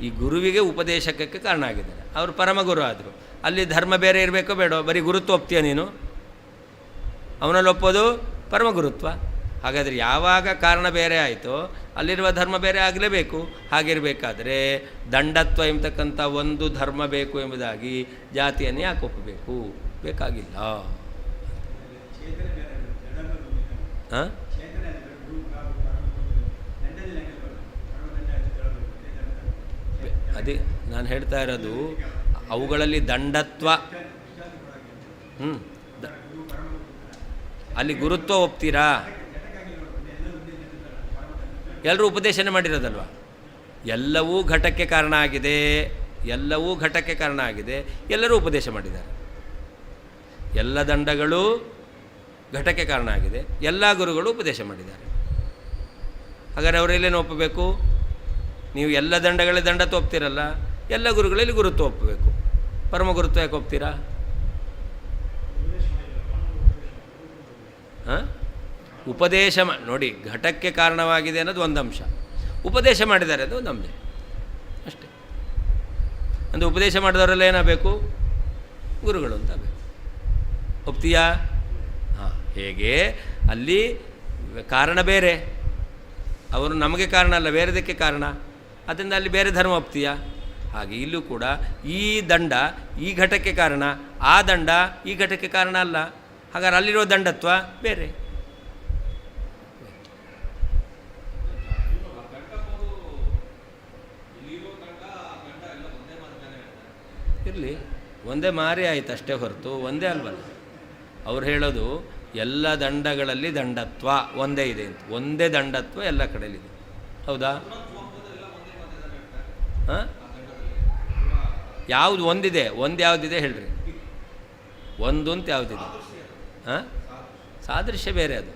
ಈ ಗುರುವಿಗೆ ಉಪದೇಶಕಕ್ಕೆ ಕಾರಣ ಆಗಿದ್ದಾರೆ. ಅವರು ಪರಮಗುರು ಆದರು. ಅಲ್ಲಿ ಧರ್ಮ ಬೇರೆ ಇರಬೇಕೋ ಬೇಡೋ? ಬರೀ ಗುರುತ್ವ ಒಪ್ತೀಯ ನೀನು? ಅವನಲ್ಲಿ ಒಪ್ಪೋದು ಪರಮಗುರುತ್ವ. ಹಾಗಾದರೆ ಯಾವಾಗ ಕಾರಣ ಬೇರೆ ಆಯಿತೋ ಅಲ್ಲಿರುವ ಧರ್ಮ ಬೇರೆ ಆಗಲೇಬೇಕು. ಹಾಗಿರಬೇಕಾದ್ರೆ ದಂಡತ್ವ ಎಂಬತಕ್ಕಂಥ ಒಂದು ಧರ್ಮ ಬೇಕು ಎಂಬುದಾಗಿ ಜಾತಿಯನ್ನು ಯಾಕೆ ಒಪ್ಪಬೇಕು? ಬೇಕಾಗಿಲ್ಲ. ಹಾಂ, ಅದೇ ನಾನು ಹೇಳ್ತಾ ಇರೋದು, ಅವುಗಳಲ್ಲಿ ದಂಡತ್ವ, ಅಲ್ಲಿ ಗುರುತ್ವ ಒಪ್ತೀರಾ? ಎಲ್ಲರೂ ಉಪದೇಶನೇ ಮಾಡಿರೋದಲ್ವ? ಎಲ್ಲವೂ ಘಟಕ್ಕೆ ಕಾರಣ ಆಗಿದೆ, ಎಲ್ಲವೂ ಘಟಕ್ಕೆ ಕಾರಣ ಆಗಿದೆ, ಎಲ್ಲರೂ ಉಪದೇಶ ಮಾಡಿದ್ದಾರೆ. ಎಲ್ಲ ದಂಡಗಳು ಘಟಕ್ಕೆ ಕಾರಣ ಆಗಿದೆ, ಎಲ್ಲ ಗುರುಗಳು ಉಪದೇಶ ಮಾಡಿದ್ದಾರೆ. ಹಾಗಾದರೆ ಅವರೆಲ್ಲೇನು ಒಪ್ಪಬೇಕು? ನೀವು ಎಲ್ಲ ದಂಡಗಳಲ್ಲಿ ದಂಡತ್ವ ಒಪ್ತೀರಲ್ಲ, ಎಲ್ಲ ಗುರುಗಳಲ್ಲಿ ಗುರುತ್ವ ಒಪ್ಪಬೇಕು. ಪರಮ ಗುರುತ್ವ ಯಾಕೆ ಒಪ್ತೀರಾ? ಹಾಂ, ಉಪದೇಶ ನೋಡಿ, ಘಟಕ್ಕೆ ಕಾರಣವಾಗಿದೆ ಅನ್ನೋದು ಒಂದು ಅಂಶ, ಉಪದೇಶ ಮಾಡಿದ್ದಾರೆ ಅದು ಒಂದು ಅಂಶ ಅಷ್ಟೇ. ಅಂದರೆ ಉಪದೇಶ ಮಾಡಿದವರೆಲ್ಲ ಏನಾಗಬೇಕು? ಗುರುಗಳು ಅಂತ ಬೇಕು. ಒಪ್ತೀಯಾ? ಹಾಂ, ಹೇಗೆ ಅಲ್ಲಿ ಕಾರಣ ಬೇರೆ, ಅವರು ನಮಗೆ ಕಾರಣ ಅಲ್ಲ, ಬೇರೆದಕ್ಕೆ ಕಾರಣ, ಅದರಿಂದ ಅಲ್ಲಿ ಬೇರೆ ಧರ್ಮ ಒಪ್ತೀಯಾ? ಹಾಗೆ ಇಲ್ಲೂ ಕೂಡ ಈ ದಂಡ ಈ ಘಟಕ್ಕೆ ಕಾರಣ, ಆ ದಂಡ ಈ ಘಟಕ್ಕೆ ಕಾರಣ ಅಲ್ಲ. ಹಾಗಾದ್ರೆ ಅಲ್ಲಿರೋ ದಂಡತ್ವ ಬೇರೆ. ಇರಲಿ, ಒಂದೇ ಮಾರಿ ಆಯಿತು ಅಷ್ಟೇ ಹೊರತು ಒಂದೇ ಅಲ್ವಲ್ಲ. ಅವ್ರು ಹೇಳೋದು ಎಲ್ಲ ದಂಡಗಳಲ್ಲಿ ದಂಡತ್ವ ಒಂದೇ ಇದೆ ಅಂತ. ಒಂದೇ ದಂಡತ್ವ ಎಲ್ಲ ಕಡೆಯಲ್ಲಿದೆ, ಹೌದಾ? ಹಾಂ, ಯಾವುದು ಒಂದಿದೆ? ಒಂದು ಯಾವುದಿದೆ ಹೇಳ್ರಿ? ಒಂದು ಅಂತ ಯಾವುದಿದೆ? ಹಾಂ, ಸಾದೃಶ್ಯ ಬೇರೆ ಅದು.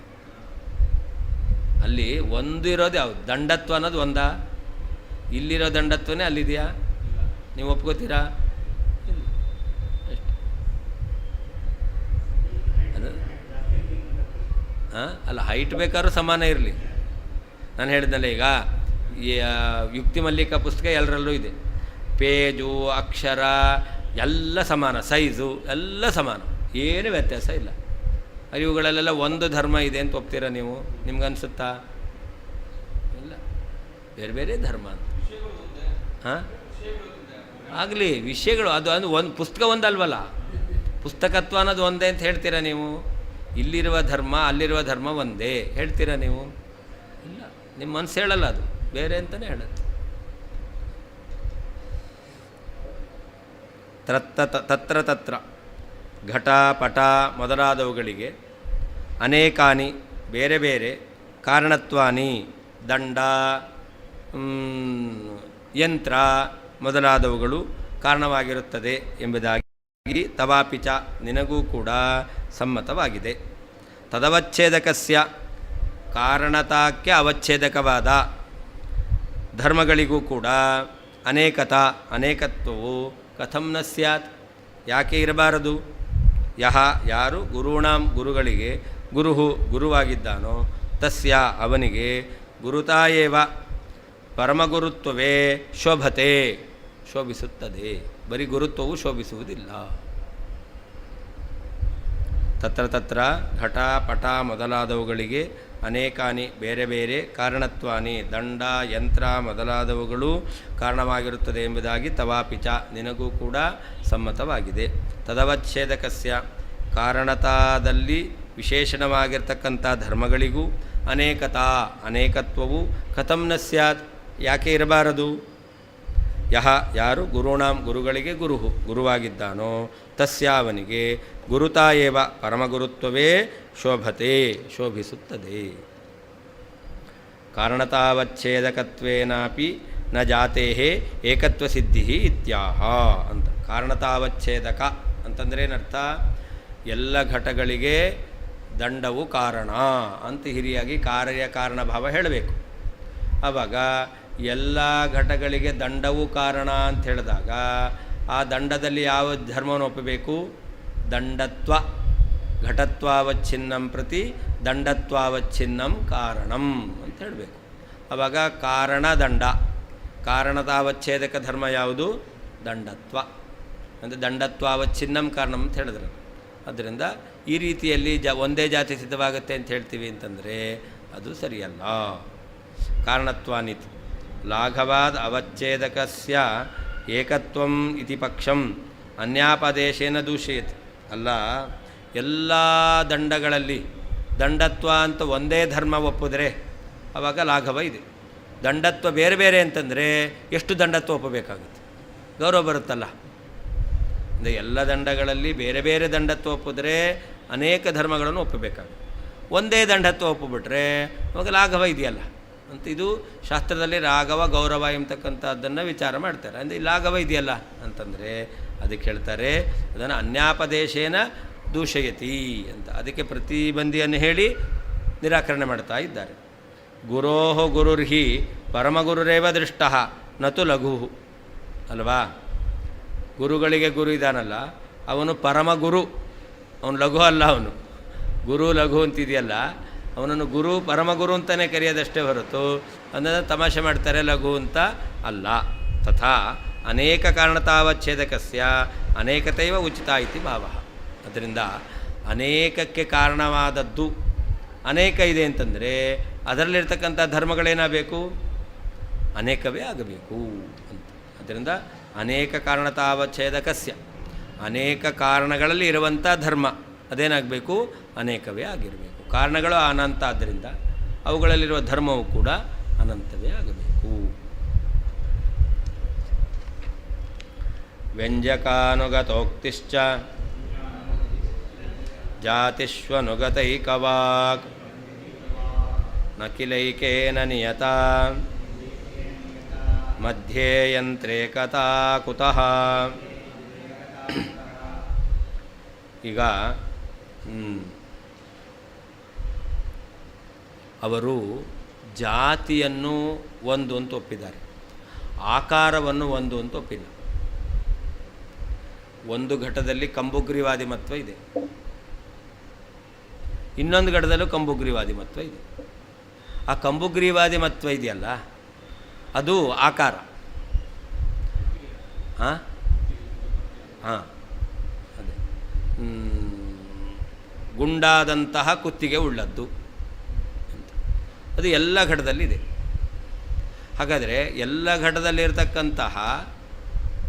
ಅಲ್ಲಿ ಒಂದು ಇರೋದು ಯಾವುದು? ದಂಡತ್ವ ಅನ್ನೋದು ಒಂದಾ? ಇಲ್ಲಿರೋ ದಂಡತ್ವನೇ ಅಲ್ಲಿದೆಯಾ? ನೀವು ಒಪ್ಕೋತೀರಾ? ಅಷ್ಟೇ. ಅದು ಹಾಂ, ಅಲ್ಲ, ಹೈಟ್ ಬೇಕಾದ್ರೂ ಸಮಾನ ಇರಲಿ. ನಾನು ಹೇಳಿದ್ನಲ್ಲ ಈಗ, ಈ ಯುಕ್ತಿ ಮಲ್ಲಿಕ ಪುಸ್ತಕ ಎಲ್ಲರಲ್ಲೂ ಇದೆ. ಪೇಜು, ಅಕ್ಷರ ಎಲ್ಲ ಸಮಾನ, ಸೈಜು ಎಲ್ಲ ಸಮಾನ, ಏನೂ ವ್ಯತ್ಯಾಸ ಇಲ್ಲ. ಇವುಗಳಲ್ಲೆಲ್ಲ ಒಂದು ಧರ್ಮ ಇದೆ ಅಂತ ಒಪ್ತೀರಾ ನೀವು? ನಿಮ್ಗನ್ಸುತ್ತಾ? ಇಲ್ಲ, ಬೇರೆ ಬೇರೆ ಧರ್ಮ ಅಂತ. ಹಾಂ, ಆಗಲಿ, ವಿಷಯಗಳು ಅದು ಅದು ಒಂದು ಪುಸ್ತಕ ಒಂದಲ್ವಲ್ಲ, ಪುಸ್ತಕತ್ವ ಅನ್ನೋದು ಒಂದೇ ಅಂತ ಹೇಳ್ತೀರಾ ನೀವು? ಇಲ್ಲಿರುವ ಧರ್ಮ ಅಲ್ಲಿರುವ ಧರ್ಮ ಒಂದೇ ಹೇಳ್ತೀರಾ ನೀವು? ಇಲ್ಲ, ನಿಮ್ಮ ಮನಸ್ಸು ಹೇಳಲ್ಲ, ಅದು ಬೇರೆ ಅಂತಲೇ ಹೇಳುತ್ತೆ. ತತ್ರ ತತ್ರ ಘಟ ಪಟ ಮೊದಲಾದವುಗಳಿಗೆ ಅನೇಕಾನಿ ಬೇರೆ ಬೇರೆ ಕಾರಣತ್ವಾನಿ ದಂಡ ಯಂತ್ರ ಮೊದಲಾದವುಗಳು ಕಾರಣವಾಗಿರುತ್ತದೆ ಎಂಬುದಾಗಿ ತವಾಪಿಚ ನಿನಗೂ ಕೂಡ ಸಮ್ಮತವಾಗಿದೆ. ತದವಚ್ಛೇದಕಸ್ಯ ಕಾರಣತಾಕ್ಕೆ ಅವಚ್ಛೇದಕವಾದ ಧರ್ಮಗಳಿಗೂ ಕೂಡ ಅನೇಕತ್ವವು ಕಥಂ ನ ಸ್ಯಾತ್, ಯಾಕೆ ಇರಬಾರದು? ಯಾರು ಗುರುಣಾಂ ಗುರುಗಳಿಗೆ ಗುರುವಾಗಿದ್ದಾನೋ ತಸ್ಯ ಅವನಿಗೆ ಗುರುತಾಯೇವ ಪರಮಗುರುತ್ವವೇ ಶೋಭತೆ ಶೋಭಿಸುತ್ತದೆ, ಬರೀ ಗುರುತ್ವವು ಶೋಭಿಸುವುದಿಲ್ಲ. ತತ್ರ ಘಟ ಪಟ ಮೊದಲಾದವುಗಳಿಗೆ ಅನೇಕಾನಿ ಬೇರೆ ಬೇರೆ ಕಾರಣತ್ವಾನಿ ದಂಡ ಯಂತ್ರ ಮೊದಲಾದವುಗಳು ಕಾರಣವಾಗಿರುತ್ತದೆ ಎಂಬುದಾಗಿ ತವಾಪಿಚ ನಿನಗೂ ಕೂಡ ಸಮ್ಮತವಾಗಿದೆ. ತದವಚ್ಛೇದಕಸ್ಯ ಕಾರಣತಾದಲ್ಲಿ ವಿಶೇಷಣವಾಗಿರ್ತಕ್ಕಂಥ ಧರ್ಮಗಳಿಗೂ ಅನೇಕತ್ವವು ಕಥಂ ನ ಸ್ಯಾತ್, ಯಾಕೆ ಇರಬಾರದು? ಯಾರು ಗುರುಣಾಂ ಗುರುಗಳಿಗೆ ಗುರುವಾಗಿದ್ದಾನೋ ತಸ್ಯಾವನಿಗೆ ಗುರುತಾಯೇವ ಪರಮಗುರುತ್ವವೇ ಶೋಭತೆ ಶೋಭಿಸುತ್ತದೆ. ಕಾರಣತಾವಚ್ಛೇದಕತ್ವೇನಾಪಿ ನ ಜಾತೇಃ ಏಕತ್ವಸಿದ್ಧಿ ಇತ್ಯಾಹ ಅಂತ. ಕಾರಣತಾವಚ್ಛೇದಕ ಅಂತಂದರೆ ಏನರ್ಥ? ಎಲ್ಲ ಘಟಗಳಿಗೆ ದಂಡವು ಕಾರಣ ಅಂತ ಹಿರಿಯಾಗಿ ಕಾರ್ಯಕಾರಣ ಭಾವ ಹೇಳಬೇಕು. ಆವಾಗ ಎಲ್ಲ ಘಟಗಳಿಗೆ ದಂಡವು ಕಾರಣ ಅಂತ ಹೇಳಿದಾಗ ಆ ದಂಡದಲ್ಲಿ ಯಾವ ಧರ್ಮವನ್ನು ಒಪ್ಪಬೇಕು? ದಂಡತ್ವ. ಘಟತ್ವಾವಚ್ಛಿನ್ನಂ ಪ್ರತಿ ದಂಡತ್ವಾವಚ್ಛಿನ್ನಂ ಕಾರಣಂ ಅಂತ ಹೇಳಬೇಕು. ಆವಾಗ ಕಾರಣದಂಡ. ಕಾರಣತಾವಚ್ಛೇದಕ ಧರ್ಮ ಯಾವುದು? ದಂಡತ್ವ. ಅಂದರೆ ದಂಡತ್ವಾವಚ್ಛಿನ್ನಂ ಕಾರಣಂ ಅಂತ ಹೇಳಿದ್ರು. ಅದರಿಂದ ಈ ರೀತಿಯಲ್ಲಿ ಒಂದೇ ಜಾತಿ ಸಿದ್ಧವಾಗುತ್ತೆ ಅಂತ ಹೇಳ್ತೀವಿ ಅಂತಂದರೆ ಅದು ಸರಿಯಲ್ಲ. ಕಾರಣತ್ವಾನಿತಿ ಲಾಘವಾದ ಅವಚ್ಛೇದಕಸ್ಯ ಏಕತ್ವಂ ಇತಿ ಪಕ್ಷಂ ಅನ್ಯಾಪದೇಶೇನ ದೂಷಯತಿ. ಅಲ್ಲ, ಎಲ್ಲ ದಂಡಗಳಲ್ಲಿ ದಂಡತ್ವ ಅಂತ ಒಂದೇ ಧರ್ಮ ಒಪ್ಪಿದ್ರೆ ಆವಾಗ ಲಾಘವ ಇದೆ. ದಂಡತ್ವ ಬೇರೆ ಬೇರೆ ಅಂತಂದರೆ ಎಷ್ಟು ದಂಡತ್ವ ಒಪ್ಪಬೇಕಾಗುತ್ತೆ? ಗೌರವ ಬರುತ್ತಲ್ಲ. ಅಂದರೆ ಎಲ್ಲ ದಂಡಗಳಲ್ಲಿ ಬೇರೆ ಬೇರೆ ದಂಡತ್ವ ಒಪ್ಪಿದ್ರೆ ಅನೇಕ ಧರ್ಮಗಳನ್ನು ಒಪ್ಪಬೇಕಾಗುತ್ತೆ. ಒಂದೇ ದಂಡತ್ವ ಒಪ್ಪಿಬಿಟ್ರೆ ಅವಾಗ ಲಾಘವ ಇದೆಯಲ್ಲ ಅಂತ. ಇದು ಶಾಸ್ತ್ರದಲ್ಲಿ ರಾಘವ ಗೌರವ ಎಂಬತಕ್ಕಂಥದ್ದನ್ನು ವಿಚಾರ ಮಾಡ್ತಾರೆ. ಅಂದರೆ ಲಾಘವ ಇದೆಯಲ್ಲ ಅಂತಂದರೆ ಅದಕ್ಕೆ ಹೇಳ್ತಾರೆ ಅದನ್ನು ಅನ್ಯಾಪದೇಶೇನ ದೂಷಯತಿ ಅಂತ. ಅದಕ್ಕೆ ಪ್ರತಿಬಂಧಿಯನ್ನು ಹೇಳಿ ನಿರಾಕರಣೆ ಮಾಡ್ತಾ ಇದ್ದಾರೆ. ಗುರೋ ಗುರುರ್ಹಿ ಪರಮಗುರುರೇವ ದೃಷ್ಟ ನತು ಲಘು ಅಲ್ವಾ? ಗುರುಗಳಿಗೆ ಗುರು ಇದ್ದಾನಲ್ಲ, ಅವನು ಪರಮಗುರು, ಅವನು ಲಘು ಅಲ್ಲ. ಅವನು ಗುರು ಲಘು ಅಂತಿದೆಯಲ್ಲ, ಅವನನ್ನು ಗುರು ಪರಮಗುರು ಅಂತಲೇ ಕರೆಯೋದಷ್ಟೇ ಹೊರತು ಅದನ್ನು ತಮಾಷೆ ಮಾಡ್ತಾರೆ ಲಘು ಅಂತ ಅಲ್ಲ. ತಥಾ ಅನೇಕ ಕಾರಣತಾವಚ್ಛೇದಕಸ್ಯ ಅನೇಕತೈವ ಉಚಿತ ಇತಿ ಭಾವ. ಅದರಿಂದ ಅನೇಕಕ್ಕೆ ಕಾರಣವಾದದ್ದು ಅನೇಕ ಇದೆ ಅಂತಂದರೆ ಅದರಲ್ಲಿರ್ತಕ್ಕಂಥ ಧರ್ಮಗಳೇನಾಗಬೇಕು? ಅನೇಕವೇ ಆಗಬೇಕು ಅಂತ. ಅದರಿಂದ ಅನೇಕ ಕಾರಣತಾವಚ್ಛೇದಕಸ್ಯ ಅನೇಕ ಕಾರಣಗಳಲ್ಲಿ ಇರುವಂಥ ಧರ್ಮ ಅದೇನಾಗಬೇಕು? ಅನೇಕವೇ ಆಗಿರಬೇಕು. ಕಾರಣಗಳು ಅನಂತ, ಆದ್ದರಿಂದ ಅವುಗಳಲ್ಲಿರುವ ಧರ್ಮವು ಕೂಡ ಅನಂತವೇ ಆಗಬೇಕು. ವ್ಯಂಜಕಾನುಗತೋಕ್ತಿಶ್ಚ ಜಾತಿಷ್ವನುಗತೈಕವಾಕ್ ನಕಿಲೈಕೇನ ನಿಯತ ಮಧ್ಯೆ ಯಂತ್ರೇಕತಾ ಕುತಃ. ಈಗ ಅವರು ಜಾತಿಯನ್ನು ಒಂದು ಅಂತ ಒಪ್ಪಿದ್ದಾರೆ, ಆಕಾರವನ್ನು ಒಂದು ಅಂತ ಒಪ್ಪಿಲ್ಲ. ಒಂದು ಘಟದಲ್ಲಿ ಕಂಬುಗ್ರಿವಾದಿಮತ್ವ ಇದೆ, ಇನ್ನೊಂದು ಘಟದಲ್ಲೂ ಕಂಬುಗ್ರಿವಾದಿಮತ್ವ ಇದೆ. ಆ ಕಂಬುಗ್ರಿವಾದಿಮತ್ವ ಇದೆಯಲ್ಲ ಅದು ಆಕಾರ. ಅದೇ ಗುಂಡಾದಂತಹ ಕುತ್ತಿಗೆ ಉಳ್ಳದ್ದು ಅಂತ. ಅದು ಎಲ್ಲ ಘಟದಲ್ಲಿದೆ. ಹಾಗಾದರೆ ಎಲ್ಲ ಘಟದಲ್ಲಿರ್ತಕ್ಕಂತಹ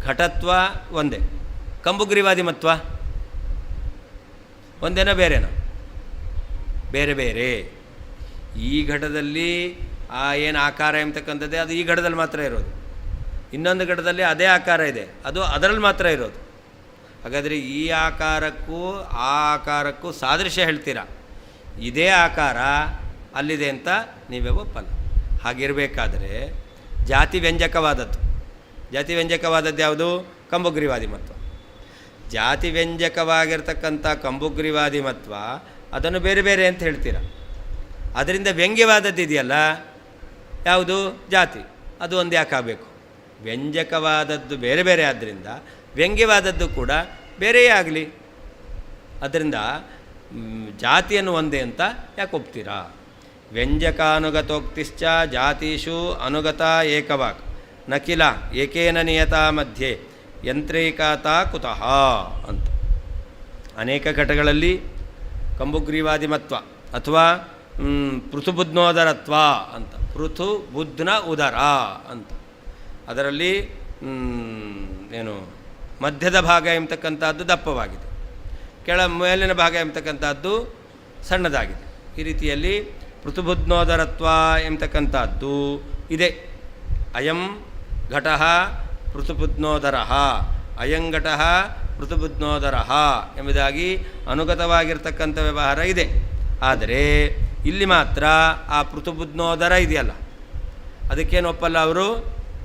ಘಟತ್ವ ಒಂದೇ, ಕಂಬುಗ್ರಿವಾದಿಮತ್ವ ಒಂದೇನೋ ಬೇರೆನೋ? ಬೇರೆ ಬೇರೆ. ಈ ಘಟದಲ್ಲಿ ಏನು ಆಕಾರ ಎಂಬತಕ್ಕಂಥದ್ದೇ ಅದು ಈ ಘಟದಲ್ಲಿ ಮಾತ್ರ ಇರೋದು, ಇನ್ನೊಂದು ಘಟದಲ್ಲಿ ಅದೇ ಆಕಾರ ಇದೆ, ಅದು ಅದರಲ್ಲಿ ಮಾತ್ರ ಇರೋದು. ಹಾಗಾದರೆ ಈ ಆಕಾರಕ್ಕೂ ಆ ಆಕಾರಕ್ಕೂ ಸಾದೃಶ್ಯ ಹೇಳ್ತೀರಾ, ಇದೇ ಆಕಾರ ಅಲ್ಲಿದೆ ಅಂತ ನೀವೇ ಒಪ್ಪಲ್ಲ. ಹಾಗಿರಬೇಕಾದ್ರೆ ಜಾತಿ ವ್ಯಂಜಕವಾದದ್ದು, ಜಾತಿ ವ್ಯಂಜಕವಾದದ್ದು ಯಾವುದು? ಕಂಬುಗ್ರಿವಾದಿಮತ್ವ. ಜಾತಿ ವ್ಯಂಜಕವಾಗಿರ್ತಕ್ಕಂಥ ಕಂಬುಗ್ರಿವಾದಿಮತ್ವ ಅದನ್ನು ಬೇರೆ ಬೇರೆ ಅಂತ ಹೇಳ್ತೀರಾ. ಅದರಿಂದ ವ್ಯಂಗ್ಯವಾದದ್ದು ಇದೆಯಲ್ಲ ಯಾವುದು? ಜಾತಿ. ಅದು ಒಂದು ಯಾಕಾಗಬೇಕು? ವ್ಯಂಜಕವಾದದ್ದು ಬೇರೆ ಬೇರೆ ಆದ್ದರಿಂದ ವ್ಯಂಗ್ಯವಾದದ್ದು ಕೂಡ ಬೇರೆಯೇ ಆಗಲಿ. ಅದರಿಂದ ಜಾತಿಯನ್ನು ಒಂದೇ ಅಂತ ಯಾಕೆ ಒಪ್ತೀರಾ? ವ್ಯಂಜಕಾನುಗತೋಕ್ತಿಶ್ಚ ಜಾತೀಷು ಅನುಗತ ಏಕವಾಕ್ ನಕಿಲ ಏಕೇನ ನಿಯತ ಮಧ್ಯೆ ಯಂತ್ರೀಕಾತ ಕುತಃ ಅಂತ. ಅನೇಕ ಘಟಗಳಲ್ಲಿ ಕಂಬುಗ್ರಿವಾದಿಮತ್ವ ಅಥವಾ ಪೃಥುಬುಧ್ನೋದರತ್ವ ಅಂತ, ಪೃಥುಬುಧ್ನ ಉದರ ಅಂತ. ಅದರಲ್ಲಿ ಏನು ಮಧ್ಯದ ಭಾಗ ಎಂಬತಕ್ಕಂಥದ್ದು ದಪ್ಪವಾಗಿದೆ, ಮೇಲಿನ ಭಾಗ ಎಂಬತಕ್ಕಂಥದ್ದು ಸಣ್ಣದಾಗಿದೆ. ಈ ರೀತಿಯಲ್ಲಿ ಪೃಥುಬುಧ್ನೋದರತ್ವ ಎಂಬತಕ್ಕಂಥದ್ದು ಇದೆ. ಅಯಂ ಘಟಃ ಪೃಥುಬುಧ್ನೋದರಃ, ಅಯಂ ಘಟಃ ಪೃಥುಬುಧ್ನೋದರಃ ಎಂಬುದಾಗಿ ಅನುಗತವಾಗಿರ್ತಕ್ಕಂಥ ವ್ಯವಹಾರ ಇದೆ. ಆದರೆ ಇಲ್ಲಿ ಮಾತ್ರ ಆ ಪೃಥುಬುಧ್ನೋದರ ಇದೆಯಲ್ಲ, ಅದಕ್ಕೇನು ಒಪ್ಪಲ್ಲ ಅವರು?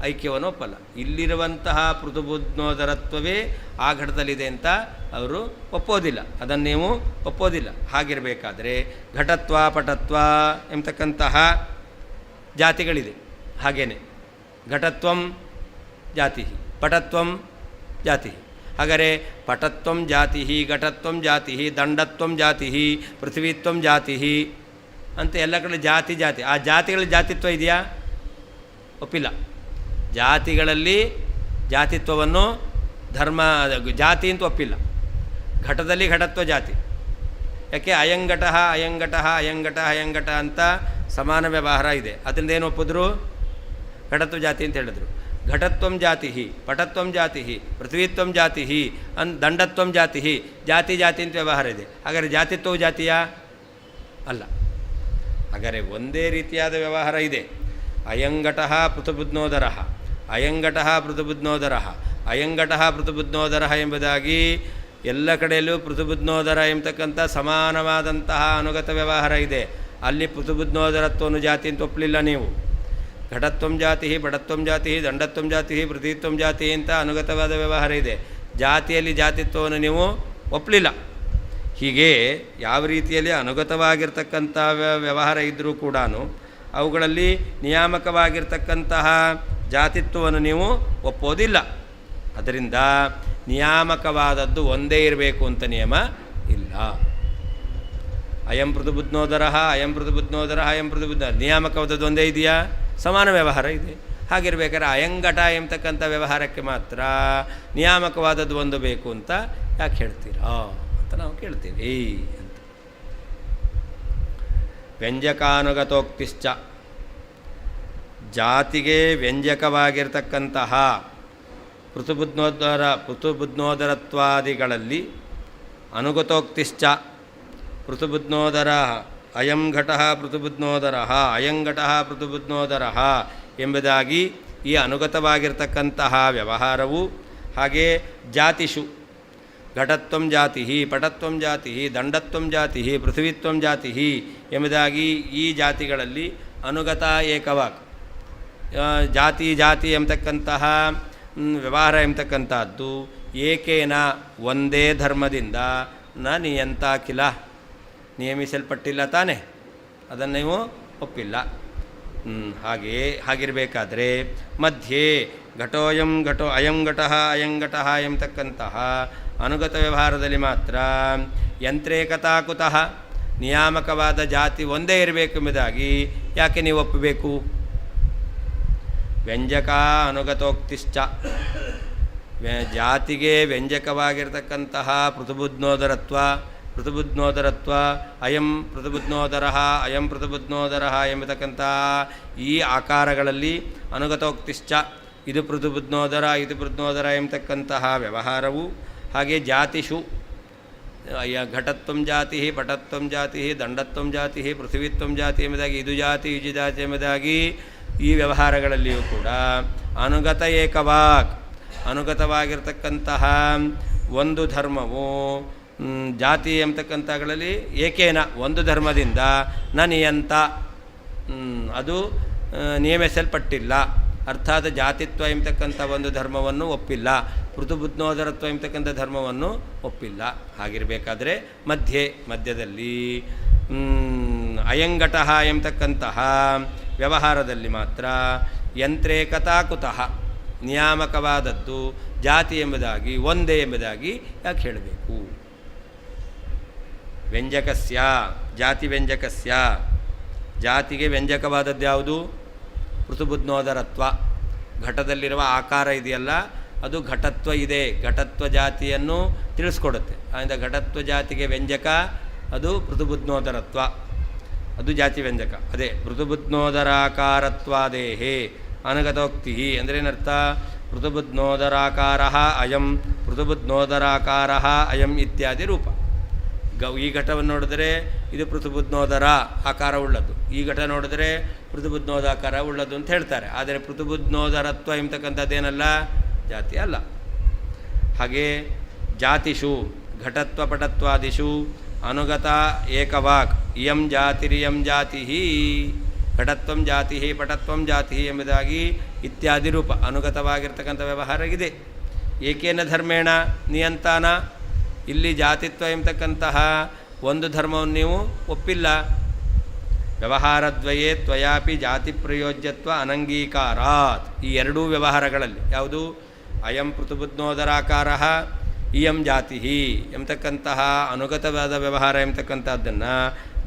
ಐಕ್ಯವನ್ನು ಒಪ್ಪಲ್ಲ. ಇಲ್ಲಿರುವಂತಹ ಪೃಥುಬುಧ್ನೋದರತ್ವವೇ ಆ ಘಟದಲ್ಲಿದೆ ಅಂತ ಅವರು ಒಪ್ಪೋದಿಲ್ಲ, ಅದನ್ನು ನೀವು ಒಪ್ಪೋದಿಲ್ಲ. ಹಾಗಿರಬೇಕಾದ್ರೆ ಘಟತ್ವ ಪಟತ್ವ ಎಂಬತಕ್ಕಂತಹ ಜಾತಿಗಳಿದೆ. ಹಾಗೇನೆ ಘಟತ್ವಂ ಜಾತಿ, ಪಟತ್ವಂ ಜಾತಿ. ಹಾಗಾದರೆ ಪಟತ್ವಂ ಜಾತಿ, ಘಟತ್ವಂ ಜಾತಿ, ದಂಡತ್ವಂ ಜಾತಿ, ಪೃಥ್ವಿತ್ವಂ ಜಾತಿ ಅಂತ ಎಲ್ಲ ಕಡೆ ಜಾತಿ ಜಾತಿ. ಆ ಜಾತಿಗಳ ಜಾತಿತ್ವ ಇದೆಯಾ? ಒಪ್ಪಿಲ್ಲ. ಜಾತಿಗಳಲ್ಲಿ ಜಾತಿತ್ವವನ್ನು ಧರ್ಮ ಜಾತಿ ಅಂತ ಒಪ್ಪಿಲ್ಲ. ಘಟದಲ್ಲಿ ಘಟತ್ವ ಜಾತಿ. ಯಾಕೆ ಅಯಂಘಟ ಅಯಂಘಟ ಅಯಂಘಟ ಅಯಂಘಟ ಅಂತ ಸಮಾನ ವ್ಯವಹಾರ ಇದೆ. ಅದರಿಂದ ಏನು ಒಪ್ಪಿದ್ರು? ಘಟತ್ವ ಜಾತಿ ಅಂತ ಹೇಳಿದ್ರು. ಘಟತ್ವಂ ಜಾತಿ ಪಟತ್ವಂ ಜಾತಿ ಪೃಥ್ವಿತ್ವಂ ಜಾತಿ ದಂಡತ್ವಂ ಜಾತಿ ಜಾತಿ ಜಾತಿ ಅಂತ ವ್ಯವಹಾರ ಇದೆ. ಹಾಗಾದರೆ ಜಾತಿತ್ವವು ಜಾತಿಯಾ? ಅಲ್ಲ. ಹಾಗಾದರೆ ಒಂದೇ ರೀತಿಯಾದ ವ್ಯವಹಾರ ಇದೆ. ಅಯಂಘಟ ಪೃಥುಬುಧ್ನೋದರ ಅಯಂಘಟ ಪೃಥುಬುಧ್ನೋದರ ಅಯಂಘಟ ಪೃಥುಬುಧ್ನೋದರ ಎಂಬುದಾಗಿ ಎಲ್ಲ ಕಡೆಯಲ್ಲೂ ಪೃಥುಬುಧ್ನೋದರ ಎಂಬತಕ್ಕಂಥ ಸಮಾನವಾದಂತಹ ಅನುಗತ ವ್ಯವಹಾರ ಇದೆ. ಅಲ್ಲಿ ಪೃಥುಬುಧ್ನೋದರತ್ವವನ್ನು ಜಾತಿ ಅಂತ ಒಪ್ಪಲಿಲ್ಲ ನೀವು. ಘಟತ್ವಂ ಜಾತಿ ಬಡತ್ವಂ ಜಾತಿ ದಂಡತ್ವಂ ಜಾತಿ ಪೃಥ್ವಿತ್ವಂ ಜಾತಿ ಅಂತ ಅನುಗತವಾದ ವ್ಯವಹಾರ ಇದೆ. ಜಾತಿಯಲ್ಲಿ ಜಾತಿತ್ವವನ್ನು ನೀವು ಒಪ್ಪಲಿಲ್ಲ. ಹೀಗೆ ಯಾವ ರೀತಿಯಲ್ಲಿ ಅನುಗತವಾಗಿರ್ತಕ್ಕಂಥ ವ್ಯವಹಾರ ಇದ್ದರೂ ಕೂಡ ಅವುಗಳಲ್ಲಿ ನಿಯಾಮಕವಾಗಿರ್ತಕ್ಕಂತಹ ಜಾತಿತ್ವವನ್ನು ನೀವು ಒಪ್ಪೋದಿಲ್ಲ. ಅದರಿಂದ ನಿಯಾಮಕವಾದದ್ದು ಒಂದೇ ಇರಬೇಕು ಅಂತ ನಿಯಮ ಇಲ್ಲ. ಅಯಂ ಪೃಥುಬುಧ್ನೋದರ ಅಯಂ ಪೃಥುಬುಧ್ನೋದರ ಅಯಂ ಪೃಥುಬುಧ್ನ ನಿಯಾಮಕವಾದದ್ದು ಒಂದೇ ಇದೆಯಾ? ಸಮಾನ ವ್ಯವಹಾರ ಇದೆ. ಹಾಗಿರ್ಬೇಕಾದ್ರೆ ಅಯಂಘಟ ಎಂಬತಕ್ಕಂಥ ವ್ಯವಹಾರಕ್ಕೆ ಮಾತ್ರ ನಿಯಾಮಕವಾದದ್ದು ಒಂದು ಬೇಕು ಅಂತ ಯಾಕೆ ಹೇಳ್ತೀರಾ ಅಂತ ನಾವು ಕೇಳ್ತೀವಿ ಅಂತ. ವ್ಯಂಜಕಾನುಗತೋಕ್ತಿಶ್ಚ ಜಾತಿಗೆ ವ್ಯಂಜಕವಾಗಿರ್ತಕ್ಕಂತಹ ಪೃಥುಬುಧ್ನೋದರತ್ವಾದಿಗಳಲ್ಲಿ ಅನುಗತೋಕ್ತಿಶ್ಚ ಪೃಥುಬುಧ್ನೋದರ ಅಯಂ ಘಟ ಪೃಥುಬುಧ್ನೋದರ ಅಯಂ ಘಟ ಪೃಥುಬುಧ್ನೋದರ ಎಂಬುದಾಗಿ ಈ ಅನುಗತವಾಗಿರ್ತಕ್ಕಂತಹ ವ್ಯವಹಾರವು, ಹಾಗೆ ಜಾತಿಷು ಘಟತ್ವಂ ಜಾತಿ ಪಟತ್ವಂ ಜಾತಿ ದಂಡತ್ವಂ ಜಾತಿ ಪೃಥ್ವಿತ್ವಂ ಜಾತಿ ಎಂಬುದಾಗಿ ಈ ಜಾತಿಗಳಲ್ಲಿ ಅನುಗತ ಏಕವಾಕ್ ಜಾತಿ ಜಾತಿ ಎಂಬತಕ್ಕಂತಹ ವ್ಯವಹಾರ ಎಂಬತಕ್ಕಂಥದ್ದು ಏಕೇನ ಒಂದೇ ಧರ್ಮದಿಂದ ನ ನಿಯಂತಾಕಿಲ ನಿಯಮಿಸಲ್ಪಟ್ಟಿಲ್ಲ ತಾನೇ, ಅದನ್ನು ನೀವು ಒಪ್ಪಿಲ್ಲ. ಹಾಗಿರಬೇಕಾದ್ರೆ ಮಧ್ಯೆ ಘಟೋಯಂ ಘಟೋ ಅಯಂ ಘಟ ಅಯಂ ಘಟ ಎಂಬತಕ್ಕಂತಹ ಅನುಗತ ವ್ಯವಹಾರದಲ್ಲಿ ಮಾತ್ರ ಯಂತ್ರೇಕತಾ ಕುತಃ ನಿಯಾಮಕವಾದ ಜಾತಿ ಒಂದೇ ಇರಬೇಕೆಂಬುದಾಗಿ ಯಾಕೆ ನೀವು ಒಪ್ಪಬೇಕು? ವ್ಯಂಜಕ ಅನುಗತೋಕ್ತಿಶ್ಚ ಜಾತಿಗೆ ವ್ಯಂಜಕವಾಗಿರ್ತಕ್ಕಂತಹ ಪೃಥುಬುಧ್ನೋದರತ್ವ ಅಯಂ ಪೃಥುಬುಧ್ನೋದರ ಅಯಂ ಪೃಥುಬುಧ್ನೋದರ ಎಂಬತಕ್ಕಂತಹ ಈ ಆಕಾರಗಳಲ್ಲಿ ಅನುಗತೋಕ್ತಿಶ್ಚ ಇದು ಪೃಥುಬುಧ್ನೋದರ ಇದು ಪೃಥ್ನೋದರ ಎಂಬತಕ್ಕಂತಹ ವ್ಯವಹಾರವು, ಹಾಗೆ ಜಾತಿಷು ಘಟತ್ವಂ ಜಾತಿ ಪಟತ್ವಂ ಜಾತಿ ದಂಡತ್ವಂ ಜಾತಿ ಪೃಥ್ವಿತ್ವಂ ಜಾತಿ ಎಂಬುದಾಗಿ ಇದು ಜಾತಿ ಇಜು ಜಾತಿ ಎಂಬುದಾಗಿ ಈ ವ್ಯವಹಾರಗಳಲ್ಲಿಯೂ ಕೂಡ ಅನುಗತ ಏಕವಾಕ್ ಅನುಗತವಾಗಿರ್ತಕ್ಕಂತಹ ಒಂದು ಧರ್ಮವು ಜಾತಿ ಎಂಬತಕ್ಕಂಥಗಳಲ್ಲಿ ಏಕೇನ ಒಂದು ಧರ್ಮದಿಂದ ನ ನಿಯಂತ ಅದು ನಿಯಮಿಸಲ್ಪಟ್ಟಿಲ್ಲ. ಅರ್ಥಾತ್ ಜಾತಿತ್ವ ಎಂಬತಕ್ಕಂಥ ಒಂದು ಧರ್ಮವನ್ನು ಪೃಥುಬುಧ್ನೋದರತ್ವ ಎಂಬತಕ್ಕಂಥ ಧರ್ಮವನ್ನು ಒಪ್ಪಿಲ್ಲ. ಹಾಗಿರಬೇಕಾದ್ರೆ ಮಧ್ಯದಲ್ಲಿ ಅಯಂಘಟ ಎಂಬತಕ್ಕಂತಹ ವ್ಯವಹಾರದಲ್ಲಿ ಮಾತ್ರ ಯಂತ್ರೇಕತಾ ಕುತಃ ನಿಯಾಮಕವಾದದ್ದು ಜಾತಿ ಎಂಬುದಾಗಿ ಒಂದೇ ಎಂಬುದಾಗಿ ಯಾಕೆ ಹೇಳಬೇಕು? ವ್ಯಂಜಕಸ್ಯ ಜಾತಿ ವ್ಯಂಜಕಸ್ಯ ಜಾತಿಗೆ ವ್ಯಂಜಕವಾದದ್ದು ಯಾವುದು? ಪೃಥುಬುಧ್ನೋದರತ್ವ. ಘಟದಲ್ಲಿರುವ ಆಕಾರ ಇದೆಯಲ್ಲ ಅದು ಘಟತ್ವ ಇದೆ, ಘಟತ್ವ ಜಾತಿಯನ್ನು ತಿಳಿಸ್ಕೊಡುತ್ತೆ. ಆದ್ದರಿಂದ ಘಟತ್ವ ಜಾತಿಗೆ ವ್ಯಂಜಕ ಅದು ಪೃಥುಬುಧ್ನೋದರತ್ವ, ಅದು ಜಾತಿ ವ್ಯಂಜಕ. ಅದೇ ಪೃಥುಬುಧ್ನೋದರಾಕಾರತ್ವಾದೇಹೇ ಅನುಗತೋಕ್ತಿ ಅಂದರೆ ಏನರ್ಥ? ಪೃಥುಬುಧ್ನೋದರಾಕಾರ ಅಯಂ ಪೃಥುಬುಧ್ನೋದರಾಕಾರ ಅಯಂ ಇತ್ಯಾದಿ ರೂಪ. ಈ ಘಟವನ್ನು ನೋಡಿದರೆ ಇದು ಪೃಥುಬುಧ್ನೋದರ ಆಕಾರ ಉಳ್ಳದ್ದು, ಈ ಘಟ ನೋಡಿದರೆ ಪೃಥುಬುಧ್ನೋದಾಕಾರ ಉಳ್ಳದ್ದು ಅಂತ ಹೇಳ್ತಾರೆ. ಆದರೆ ಪೃಥುಬುಧ್ನೋದರತ್ವ ಎಂಬತಕ್ಕಂಥದ್ದೇನಲ್ಲ, ಜಾತಿ ಅಲ್ಲ. ಹಾಗೆ ಜಾತಿಷು ಘಟತ್ವ ಪಟತ್ವಾದಿಷು ಅನುಗತ ಏಕವಾಕ್ ಇಯಂ ಜಾತಿರಿಯಂ ಜಾತಿ ಘಟತ್ವಂ ಜಾತಿ ಪಟತ್ವಂ ಜಾತಿ ಎಂಬುದಾಗಿ ಇತ್ಯಾದಿ ರೂಪ ಅನುಗತವಾಗಿರ್ತಕ್ಕಂಥ ವ್ಯವಹಾರ ಇದೆ. ಏಕೇನ ಧರ್ಮೇಣ ನಿಯಂತಾನ ಇಲ್ಲಿ ಜಾತಿತ್ವ ಎಂಬತಕ್ಕಂತಹ ಒಂದು ಧರ್ಮವನ್ನು ನೀವು ಒಪ್ಪಿಲ್ಲ. ವ್ಯವಹಾರದ್ವಯೇ ತ್ವಯಾಪಿ ಜಾತಿ ಪ್ರಯೋಜ್ಯತ್ವ ಅನಂಗೀಕಾರಾತ್ ಈ ಎರಡೂ ವ್ಯವಹಾರಗಳಲ್ಲಿ ಯಾವುದು? ಅಯಂ ಪೃಥುಬುಧ್ನೋದರಾಕಾರ ಇಯಂ ಜಾತಿ ಎಂಬತಕ್ಕಂತಹ ಅನುಗತವಾದ ವ್ಯವಹಾರ ಎಂಬತಕ್ಕಂಥದ್ದನ್ನು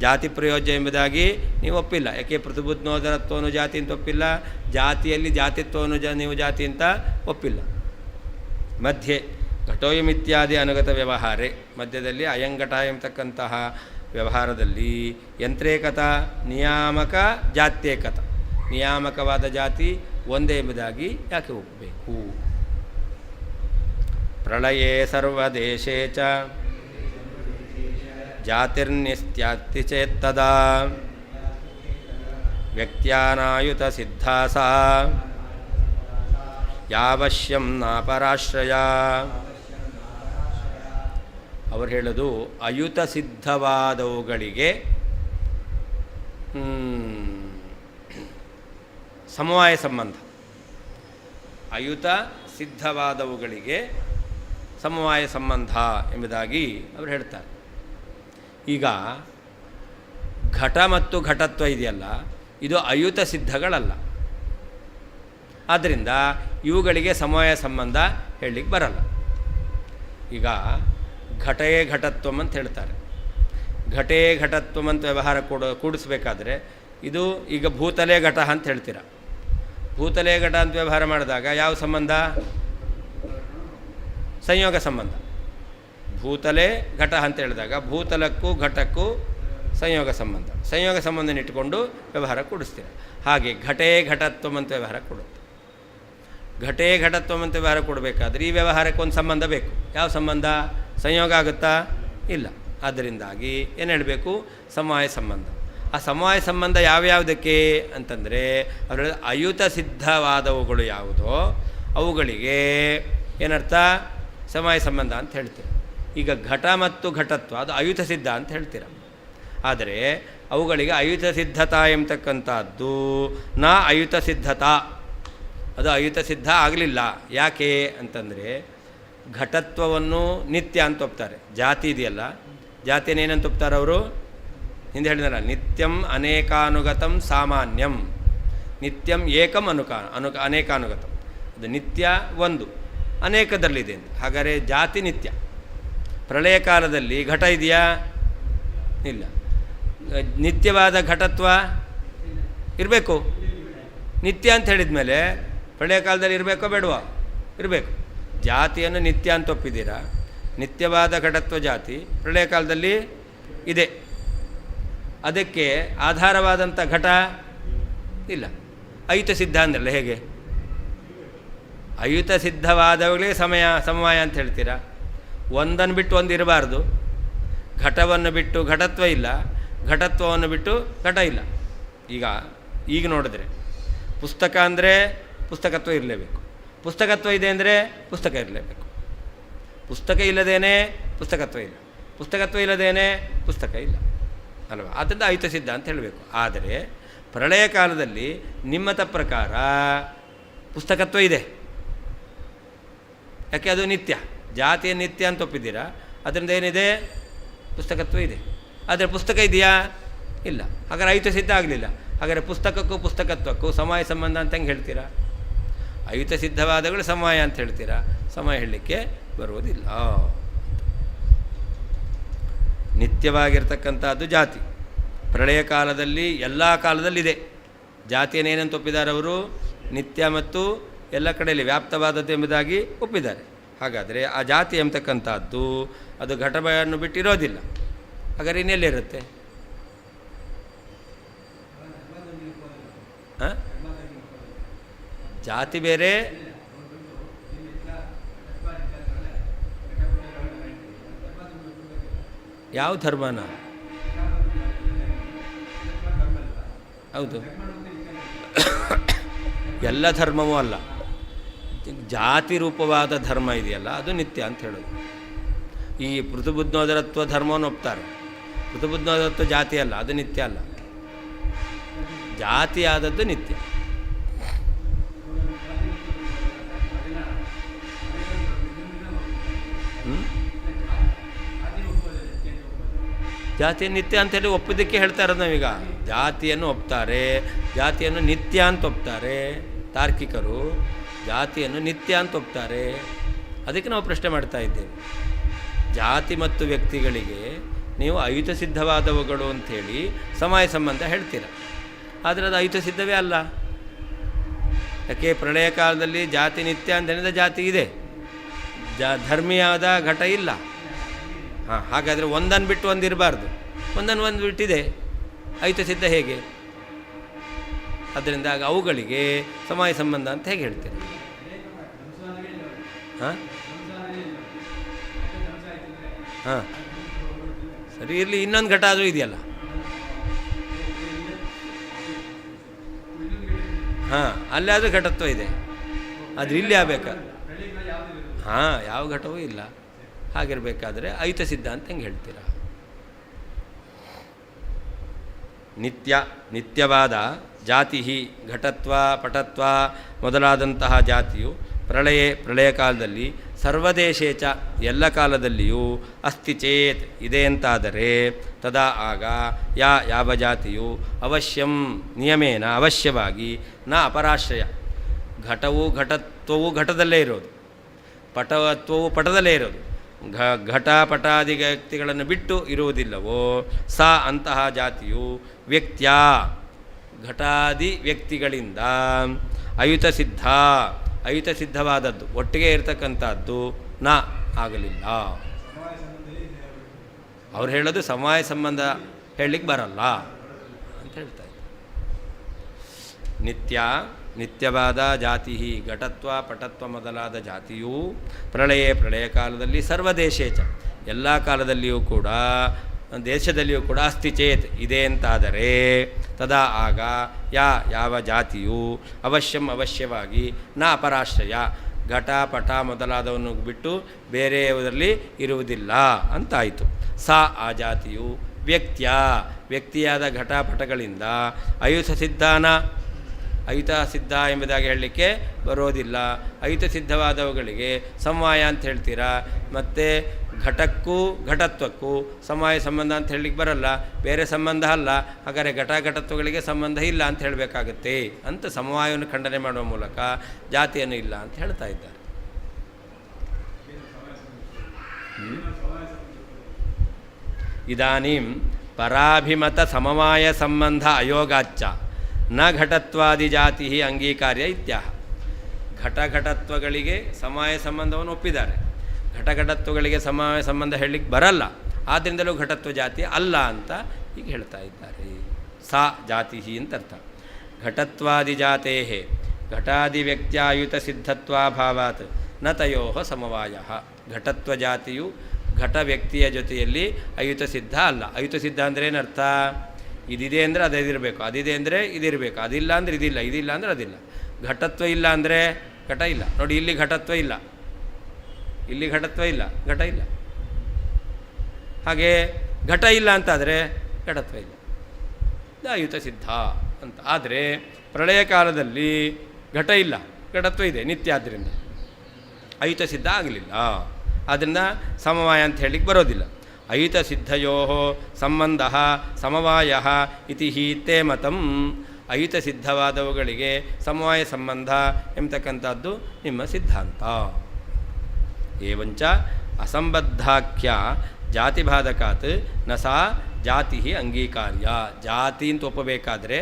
ಜಾತಿ ಪ್ರಯೋಜ್ಯ ಎಂಬುದಾಗಿ ನೀವು ಒಪ್ಪಿಲ್ಲ. ಯಾಕೆ ಪೃಥುಬುದ್ಧೋದರತ್ವವನ್ನು ಜಾತಿ ಅಂತ ಒಪ್ಪಿಲ್ಲ, ಜಾತಿಯಲ್ಲಿ ಜಾತಿತ್ವವನ್ನು ನೀವು ಜಾತಿ ಅಂತ ಒಪ್ಪಿಲ್ಲ. ಮಧ್ಯೆ ಘಟೋಯಮಿತ್ಯಾದಿ ಅನುಗತ ವ್ಯವಹಾರೇ, ಮಧ್ಯದಲ್ಲಿ ಅಯಂಘಟ ಎಂಬತಕ್ಕಂತಹ ವ್ಯವಹಾರದಲ್ಲಿ ಯಂತ್ರೇಕತ ನಿಯಾಮಕ ಜಾತ್ಯೇಕತ, ನಿಯಾಮಕವಾದ ಜಾತಿ ಒಂದೇ ಎಂಬುದಾಗಿ ಯಾಕೆ ಒಪ್ಪಬೇಕು? ಪ್ರಳಯೇ ಸರ್ವದೇಶೇ ಚ ಜಾತಿರ್ನಿಸ್ತ್ಯಾಸ್ತಿ ಚೇತ್ತದಾ ವ್ಯಕ್ತ್ಯಾನಾಯುತ ಸಿದ್ಧಾ ಸಾ ಯಾವಶ್ಯಂ ನಾಪರಾಶ್ರಯ. ಅವರು ಹೇಳೋದು ಅಯುತ ಸಿದ್ಧವಾದವುಗಳಿಗೆ ಸಮವಾಯ ಸಂಬಂಧ, ಅಯುತ ಸಿದ್ಧವಾದವುಗಳಿಗೆ ಸಮವಾಯ ಸಂಬಂಧ ಎಂಬುದಾಗಿ ಅವರು ಹೇಳ್ತಾರೆ. ಈಗ ಘಟ ಮತ್ತು ಘಟತ್ವ ಇದೆಯಲ್ಲ, ಇದು ಅಯುತ ಸಿದ್ಧಗಳಲ್ಲ. ಆದ್ದರಿಂದ ಇವುಗಳಿಗೆ ಸಮವಾಯ ಸಂಬಂಧ ಹೇಳಲಿಕ್ಕೆ ಬರಲ್ಲ. ಈಗ ಘಟೇ ಘಟತ್ವಂ ಅಂತ ಹೇಳ್ತಾರೆ. ಘಟೇ ಘಟತ್ವಂ ಅಂತ ವ್ಯವಹಾರ ಕೂಡಿಸ್ಬೇಕಾದ್ರೆ ಇದು ಈಗ ಭೂತಲೇ ಘಟ ಅಂತ ಹೇಳ್ತೀರ. ಭೂತಲೇ ಘಟ ಅಂತ ವ್ಯವಹಾರ ಮಾಡಿದಾಗ ಯಾವ ಸಂಬಂಧ? ಸಂಯೋಗ ಸಂಬಂಧ. ಭೂತಲೇ ಘಟ ಅಂತ ಹೇಳಿದಾಗ ಭೂತಲಕ್ಕೂ ಘಟಕ್ಕೂ ಸಂಯೋಗ ಸಂಬಂಧ. ಸಂಯೋಗ ಸಂಬಂಧನ ಇಟ್ಟುಕೊಂಡು ವ್ಯವಹಾರ ಕೂಡಿಸ್ತೀರ. ಹಾಗೆ ಘಟೇ ಘಟತ್ವಂ ಅಂತ ವ್ಯವಹಾರ ಕೊಡುತ್ತೆ. ಘಟೇ ಘಟತ್ವಂ ಅಂತ ವ್ಯವಹಾರ ಕೊಡಬೇಕಾದ್ರೆ ಈ ವ್ಯವಹಾರಕ್ಕೆ ಒಂದು ಸಂಬಂಧ ಬೇಕು. ಯಾವ ಸಂಬಂಧ? ಸಂಯೋಗ ಆಗುತ್ತಾ? ಇಲ್ಲ. ಆದ್ದರಿಂದಾಗಿ ಏನು ಹೇಳಬೇಕು? ಸಮವಾಯ ಸಂಬಂಧ. ಆ ಸಮವಾಯ ಸಂಬಂಧ ಯಾವ್ಯಾವುದಕ್ಕೆ ಅಂತಂದರೆ ಅವರು ಅಯುತ ಸಿದ್ಧವಾದವುಗಳು ಯಾವುದೋ ಅವುಗಳಿಗೆ ಏನರ್ಥ? ಸಮವಾಯ ಸಂಬಂಧ ಅಂತ ಹೇಳ್ತೀರ. ಈಗ ಘಟ ಮತ್ತು ಘಟತ್ವ ಅದು ಅಯುತ ಸಿದ್ಧ ಅಂತ ಹೇಳ್ತೀರ. ಆದರೆ ಅವುಗಳಿಗೆ ಅಯುತ ಸಿದ್ಧತಾ ಎಂಬತಕ್ಕಂಥದ್ದು ನಾ ಅಯುತ ಸಿದ್ಧತಾ, ಅದು ಅಯುತ ಸಿದ್ಧ ಆಗಲಿಲ್ಲ. ಯಾಕೆ ಅಂತಂದರೆ ಘಟತ್ವವನ್ನು ನಿತ್ಯ ಅಂತ ಒಪ್ತಾರೆ. ಜಾತಿ ಇದೆಯಲ್ಲ, ಜಾತಿಯನ್ನು ಏನಂತ ಒಪ್ತಾರೆ ಅವರು? ಹಿಂದೆ ಹೇಳಿದಾರ ನಿತ್ಯಂ ಅನೇಕಾನುಗತಂ ಸಾಮಾನ್ಯಂ, ನಿತ್ಯಂ ಏಕಂ ಅನೇಕಾನುಗತಂ. ಅದು ನಿತ್ಯ ಒಂದು, ಅನೇಕದಲ್ಲಿದೆ ಅಂತ. ಹಾಗಾದರೆ ಜಾತಿ ನಿತ್ಯ. ಪ್ರಳಯ ಕಾಲದಲ್ಲಿ ಘಟ ಇದೆಯಾ? ಇಲ್ಲ. ನಿತ್ಯವಾದ ಘಟತ್ವ ಇರಬೇಕು. ನಿತ್ಯ ಅಂತ ಹೇಳಿದ ಮೇಲೆ ಪ್ರಳಯ ಕಾಲದಲ್ಲಿ ಇರಬೇಕೋ ಬೇಡವಾ? ಇರಬೇಕು. ಜಾತಿಯನ್ನು ನಿತ್ಯ ಅಂತ ಒಪ್ಪಿದ್ದೀರಾ. ನಿತ್ಯವಾದ ಘಟತ್ವ ಜಾತಿ ಪ್ರಳಯ ಕಾಲದಲ್ಲಿ ಇದೆ. ಅದಕ್ಕೆ ಆಧಾರವಾದಂಥ ಘಟ ಇಲ್ಲ. ಅಯುತ ಸಿದ್ಧ ಅಂದ್ರಲ್ಲ, ಹೇಗೆ? ಅಯುತ ಸಿದ್ಧವಾದವುಗಳೇ ಸಮವಾಯ ಅಂತ ಹೇಳ್ತೀರಾ. ಒಂದನ್ನು ಬಿಟ್ಟು ಒಂದು ಇರಬಾರ್ದು. ಘಟವನ್ನು ಬಿಟ್ಟು ಘಟತ್ವ ಇಲ್ಲ, ಘಟತ್ವವನ್ನು ಬಿಟ್ಟು ಘಟ ಇಲ್ಲ. ಈಗ ನೋಡಿದ್ರೆ ಪುಸ್ತಕ ಅಂದರೆ ಪುಸ್ತಕತ್ವ ಇರಲೇಬೇಕು. ಪುಸ್ತಕತ್ವ ಇದೆ ಅಂದರೆ ಪುಸ್ತಕ ಇರಲೇಬೇಕು. ಪುಸ್ತಕ ಇಲ್ಲದೇನೆ ಪುಸ್ತಕತ್ವ ಇಲ್ಲ, ಪುಸ್ತಕತ್ವ ಇಲ್ಲದೇನೆ ಪುಸ್ತಕ ಇಲ್ಲ ಅಲ್ವಾ? ಆದ್ದರಿಂದ ಅಯುತ ಸಿದ್ಧ ಅಂತ ಹೇಳಬೇಕು. ಆದರೆ ಪ್ರಳಯ ಕಾಲದಲ್ಲಿ ನಿಮ್ಮತ ಪ್ರಕಾರ ಪುಸ್ತಕತ್ವ ಇದೆ. ಯಾಕೆ? ಅದು ನಿತ್ಯ. ಜಾತಿಯ ನಿತ್ಯ ಅಂತ ಒಪ್ಪಿದ್ದೀರಾ. ಅದರಿಂದ ಏನಿದೆ? ಪುಸ್ತಕತ್ವ ಇದೆ. ಆದರೆ ಪುಸ್ತಕ ಇದೆಯಾ? ಇಲ್ಲ. ಹಾಗಾದ್ರೆ ಅಯುತ ಸಿದ್ಧ ಆಗಲಿಲ್ಲ. ಹಾಗಾದರೆ ಪುಸ್ತಕಕ್ಕೂ ಪುಸ್ತಕತ್ವಕ್ಕೂ ಸಮವಾಯ ಸಂಬಂಧ ಅಂತ ಹೆಂಗೆ ಹೇಳ್ತೀರಾ? ಅಯುತ ಸಿದ್ಧವಾದಗಳು ಸಮವಾಯ ಅಂತ ಹೇಳ್ತೀರಾ. ಸಮಯ ಹೇಳಲಿಕ್ಕೆ ಬರುವುದಿಲ್ಲ. ನಿತ್ಯವಾಗಿರ್ತಕ್ಕಂಥದ್ದು ಜಾತಿ. ಪ್ರಳಯ ಕಾಲದಲ್ಲಿ ಎಲ್ಲ ಕಾಲದಲ್ಲಿದೆ. ಜಾತಿಯನ್ನೇನಂತ ಒಪ್ಪಿದ್ದಾರೆ ಅವರು? ನಿತ್ಯ ಮತ್ತು ಎಲ್ಲ ಕಡೆಯಲ್ಲಿ ವ್ಯಾಪ್ತವಾದದ್ದು ಎಂಬುದಾಗಿ ಒಪ್ಪಿದ್ದಾರೆ. ಹಾಗಾದರೆ ಆ ಜಾತಿ ಎಂಬತಕ್ಕಂಥದ್ದು ಅದು ಘಟವನ್ನು ಬಿಟ್ಟಿರೋದಿಲ್ಲ. ಹಾಗಾದರೆ ಇನ್ನೆಲ್ಲಿರುತ್ತೆ? ಜಾತಿ ಬೇರೆ, ಯಾವ ಧರ್ಮನ? ಹೌದು, ಎಲ್ಲ ಧರ್ಮವೂ ಅಲ್ಲ. ಜಾತಿ ರೂಪವಾದ ಧರ್ಮ ಇದೆಯಲ್ಲ, ಅದು ನಿತ್ಯ ಅಂತ ಹೇಳೋದು. ಈ ಪೃಥುಬುದ್ಧೋದರತ್ವ ಧರ್ಮವನ್ನು ಒಪ್ತಾರೆ. ಪೃಥುಬುದ್ಧೋದರತ್ವ ಜಾತಿ ಅಲ್ಲ, ಅದು ನಿತ್ಯ ಅಲ್ಲ. ಜಾತಿ ಆದದ್ದು ನಿತ್ಯ. ಜಾತಿ ನಿತ್ಯ ಅಂತೇಳಿ ಒಪ್ಪಿದ್ದಕ್ಕೆ ಹೇಳ್ತಾ ಇರೋದು ನಾವೀಗ. ಜಾತಿಯನ್ನು ಒಪ್ತಾರೆ, ಜಾತಿಯನ್ನು ನಿತ್ಯ ಅಂತ ಒಪ್ತಾರೆ ತಾರ್ಕಿಕರು. ಜಾತಿಯನ್ನು ನಿತ್ಯ ಅಂತ ಒಪ್ತಾರೆ. ಅದಕ್ಕೆ ನಾವು ಪ್ರಶ್ನೆ ಮಾಡ್ತಾ ಇದ್ದೇವೆ. ಜಾತಿ ಮತ್ತು ವ್ಯಕ್ತಿಗಳಿಗೆ ನೀವು ಅಯುತ ಸಿದ್ಧವಾದವುಗಳು ಅಂಥೇಳಿ ಸಮಯ ಸಂಬಂಧ ಹೇಳ್ತೀರ. ಆದರೆ ಅದು ಅಯುತ ಸಿದ್ಧವೇ ಅಲ್ಲ. ಯಾಕೆ ಪ್ರಳಯ ಕಾಲದಲ್ಲಿ ಜಾತಿ ನಿತ್ಯ ಅಂತೇಳಿದ ಜಾತಿ ಇದೆ, ಧರ್ಮೀಯವಾದ ಘಟ ಇಲ್ಲ. ಹಾಗಾದರೆ ಒಂದನ್ನು ಬಿಟ್ಟು ಒಂದಿರಬಾರ್ದು, ಒಂದು ಬಿಟ್ಟಿದೆ, ಅಯುತ ಸಿದ್ಧ ಹೇಗೆ? ಅದರಿಂದ ಅವುಗಳಿಗೆ ಸಮಯ ಸಂಬಂಧ ಅಂತ ಹೇಗೆ ಹೇಳ್ತೀರಿ? ಹಾಂ ಹಾಂ ಸರಿ ಇರಲಿ, ಇನ್ನೊಂದು ಘಟ ಆದರೂ ಇದೆಯಲ್ಲ. ಹಾಂ ಅಲ್ಲೇ ಆದರೂ ಘಟತ್ವ ಇದೆ, ಆದರೆ ಇಲ್ಲಿ ಆಗಬೇಕಾ? ಹಾಂ ಯಾವ ಘಟವೂ ಇಲ್ಲ. ಹಾಗಿರಬೇಕಾದ್ರೆ ಅಯುತ ಸಿದ್ಧ ಅಂತ ಹೆಂಗೆ ಹೇಳ್ತೀರಾ? ನಿತ್ಯವಾದ ಜಾತಿ ಘಟತ್ವ ಪಟತ್ವ ಮೊದಲಾದಂತಹ ಜಾತಿಯು ಪ್ರಳಯ ಕಾಲದಲ್ಲಿ ಸರ್ವದೇಶೇಚ ಎಲ್ಲ ಕಾಲದಲ್ಲಿಯೂ ಅಸ್ತಿ ಚೇತ್ ಇದೆ ಅಂತಾದರೆ ತದಾ ಆಗ ಯಾವ ಜಾತಿಯು ಅವಶ್ಯಂ ನಿಯಮೇನ ಅವಶ್ಯವಾಗಿ ನ ಅಪರಾಶ್ರಯ, ಘಟತ್ವವು ಘಟದಲ್ಲೇ ಇರೋದು, ಪಟತ್ವವು ಪಟದಲ್ಲೇ ಇರೋದು, ಘಟ ಪಟಾದಿ ವ್ಯಕ್ತಿಗಳನ್ನು ಬಿಟ್ಟು ಇರುವುದಿಲ್ಲವೋ ಸಾ ಅಂತಹ ಜಾತಿಯು ವ್ಯಕ್ತ್ಯ ಘಟಾದಿ ವ್ಯಕ್ತಿಗಳಿಂದ ಅಯುತ ಸಿದ್ಧವಾದದ್ದು ಒಟ್ಟಿಗೆ ಇರತಕ್ಕಂಥದ್ದು ನ ಆಗಲಿಲ್ಲ. ಅವ್ರು ಹೇಳೋದು ಸಮವಾಯ ಸಂಬಂಧ ಹೇಳಲಿಕ್ಕೆ ಬರಲ್ಲ ಅಂತ ಹೇಳ್ತಾ ಇದ್ದಾರೆ. ನಿತ್ಯವಾದ ಜಾತಿ ಘಟತ್ವ ಪಟತ್ವ ಮೊದಲಾದ ಜಾತಿಯು ಪ್ರಳಯ ಕಾಲದಲ್ಲಿ ಸರ್ವದೇಶೇಚ ಎಲ್ಲ ಕಾಲದಲ್ಲಿಯೂ ಕೂಡ ದೇಶದಲ್ಲಿಯೂ ಕೂಡ ಅಸ್ತಿ ಚೇತ್ ಇದೆ ಅಂತಾದರೆ ತದಾ ಆಗ ಯಾವ ಜಾತಿಯು ಅವಶ್ಯವಾಗಿ ನ ಅಪರಾಶ್ರಯ ಘಟ ಪಟ ಮೊದಲಾದವನ್ನು ಬಿಟ್ಟು ಬೇರೆಯವರಲ್ಲಿ ಇರುವುದಿಲ್ಲ ಅಂತಾಯಿತು. ಆ ಜಾತಿಯು ವ್ಯಕ್ತಿಯಾದ ಘಟಪಟಗಳಿಂದ ಅಯುತ ಸಿದ್ಧ ಎಂಬುದಾಗಿ ಹೇಳಲಿಕ್ಕೆ ಬರೋದಿಲ್ಲ. ಅಯುತ ಸಿದ್ಧವಾದವುಗಳಿಗೆ ಸಮವಾಯ ಅಂತ ಹೇಳ್ತೀರಾ, ಮತ್ತು ಘಟಕ್ಕೂ ಘಟತ್ವಕ್ಕೂ ಸಮವಾಯ ಸಂಬಂಧ ಅಂತ ಹೇಳಲಿಕ್ಕೆ ಬರಲ್ಲ, ಬೇರೆ ಸಂಬಂಧ ಅಲ್ಲ. ಹಾಗಾದರೆ ಘಟತ್ವಗಳಿಗೆ ಸಂಬಂಧ ಇಲ್ಲ ಅಂತ ಹೇಳಬೇಕಾಗತ್ತೆ ಅಂತ ಸಮವಾಯವನ್ನು ಖಂಡನೆ ಮಾಡುವ ಮೂಲಕ ಜಾತಿಯನ್ನು ಇಲ್ಲ ಅಂತ ಹೇಳ್ತಾ ಇದ್ದಾರೆ. ಇದಾನೀಂ ಪರಾಭಿಮತ ಸಮವಾಯ ಸಂಬಂಧ ಅಯೋಗಾಚ್ಚ ನ ಘಟತ್ವಾದಿ ಜಾತಿ ಅಂಗೀಕಾರ್ಯ ಇತ್ಯಾಹ. ಘಟತ್ವಗಳಿಗೆ ಸಮವಾಯ ಸಂಬಂಧವನ್ನು ಒಪ್ಪಿದ್ದಾರೆ, ಘಟತ್ವಗಳಿಗೆ ಸಮವಾಯ ಸಂಬಂಧ ಹೇಳಲಿಕ್ಕೆ ಬರಲ್ಲ, ಆದ್ದರಿಂದಲೂ ಘಟತ್ವ ಜಾತಿ ಅಲ್ಲ ಅಂತ ಈಗ ಹೇಳ್ತಾ ಇದ್ದಾರೆ. ಸಾ ಜಾತಿ ಅಂತ ಅರ್ಥ. ಘಟತ್ವಾದಿ ಜಾತೆ ಘಟಾದಿ ವ್ಯಕ್ತ್ಯಾಯುತ ಸಿದ್ಧತ್ವಾಭಾವಾತ್ ನ ತಯೋ ಸಮವಾಯ. ಘಟತ್ವ ಜಾತಿಯು ಘಟ ವ್ಯಕ್ತಿಯ ಜೊತೆಯಲ್ಲಿ ಅಯುತ ಸಿದ್ಧ ಅಲ್ಲ. ಅಯುತ ಸಿದ್ಧ ಅಂದರೆ ಏನರ್ಥ? ಇದಿದೆ ಅಂದರೆ ಅದಿರಬೇಕು, ಅದಿದೆ ಅಂದರೆ ಇದಿರಬೇಕು, ಅದಿಲ್ಲ ಅಂದರೆ ಇದಿಲ್ಲ, ಇದಿಲ್ಲ ಅಂದರೆ ಅದಿಲ್ಲ. ಘಟತ್ವ ಇಲ್ಲ ಅಂದರೆ ಘಟ ಇಲ್ಲ. ನೋಡಿ, ಇಲ್ಲಿ ಘಟತ್ವ ಇಲ್ಲ, ಇಲ್ಲಿ ಘಟತ್ವ ಇಲ್ಲ, ಘಟ ಇಲ್ಲ. ಹಾಗೆ ಘಟ ಇಲ್ಲ ಅಂತಾದರೆ ಘಟತ್ವ ಇಲ್ಲ, ಅಯುತ ಸಿದ್ಧ ಅಂತ. ಆದರೆ ಪ್ರಳಯ ಕಾಲದಲ್ಲಿ ಘಟ ಇಲ್ಲ, ಘಟತ್ವ ಇದೆ ನಿತ್ಯ, ಆದ್ದರಿಂದ ಅಯುತ ಸಿದ್ಧ ಆಗಲಿಲ್ಲ. ಆದ್ದರಿಂದ ಸಮವಾಯ ಅಂತ ಹೇಳಲಿಕ್ಕೆ ಬರೋದಿಲ್ಲ. ಅಯುತ ಸಿದ್ಧಯೋ ಸಂಬಂಧ ಸಮವಾಯ ಇತಿ ತೇ ಮತಂ. ಅಯುತ ಸಿದ್ಧವಾದವುಗಳಿಗೆ ಸಮವಾಯ ಸಂಬಂಧ ಎಂಬತಕ್ಕಂಥದ್ದು ನಿಮ್ಮ ಸಿದ್ಧಾಂತ. ಏವಂಚ ಅಸಂಬದ್ಧಾಖ್ಯ ಜಾತಿಬಾಧಕಾತ್ ನ ಸಾ ಜಾತಿ ಅಂಗೀಕಾರ್ಯ. ಜಾತಿ ಅಂತ ಒಪ್ಪಬೇಕಾದ್ರೆ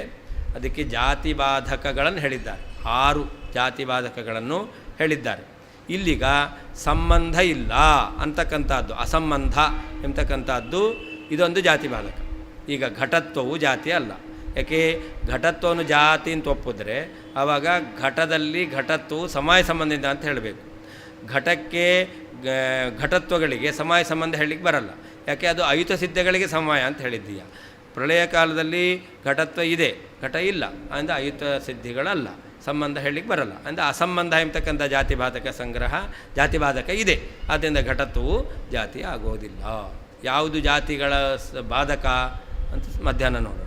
ಅದಕ್ಕೆ ಜಾತಿಬಾಧಕಗಳನ್ನು ಹೇಳಿದ್ದಾರೆ, 6 ಜಾತಿಬಾಧಕಗಳನ್ನು ಹೇಳಿದ್ದಾರೆ. ಇಲ್ಲಿಗ ಸಂಬಂಧ ಇಲ್ಲ ಅಂತಕ್ಕಂಥದ್ದು, ಅಸಂಬಂಧ ಎಂಬತಕ್ಕಂಥದ್ದು ಇದೊಂದು ಜಾತಿಬಾಧಕ. ಈಗ ಘಟತ್ವವು ಜಾತಿ ಅಲ್ಲ. ಯಾಕೆ? ಘಟತ್ವವನ್ನು ಜಾತಿ ಅಂತ ಒಪ್ಪಿದ್ರೆ ಆವಾಗ ಘಟದಲ್ಲಿ ಘಟತ್ವವು ಸಮವಾಯ ಸಂಬಂಧಿತ ಅಂತ ಹೇಳಬೇಕು. ಘಟಕ್ಕೆ ಘಟತ್ವಗಳಿಗೆ ಸಮವಾಯ ಸಂಬಂಧ ಹೇಳಲಿಕ್ಕೆ ಬರಲ್ಲ. ಯಾಕೆ? ಅದು ಅಯುತ ಸಿದ್ಧಗಳಿಗೆ ಸಮವಾಯ ಅಂತ ಹೇಳಿದ್ದೀಯ. ಪ್ರಳಯ ಕಾಲದಲ್ಲಿ ಘಟತ್ವ ಇದೆ, ಘಟ ಇಲ್ಲ, ಅಂದರೆ ಅಯುತ ಸಿದ್ಧಿಗಳಲ್ಲ, ಸಂಬಂಧ ಹೇಳಲಿಕ್ಕೆ ಬರಲ್ಲ. ಅಂದರೆ ಅಸಂಬಂಧ ಎಂಬತಕ್ಕಂಥ ಜಾತಿಬಾಧಕ ಸಂಗ್ರಹ ಜಾತಿಬಾಧಕ ಇದೆ, ಆದ್ದರಿಂದ ಘಟತ್ವವು ಜಾತಿ ಆಗೋದಿಲ್ಲ. ಯಾವುದು ಜಾತಿಗಳ ಬಾಧಕ ಅಂತ ಮಧ್ಯಾಹ್ನ ನೋಡೋಣ.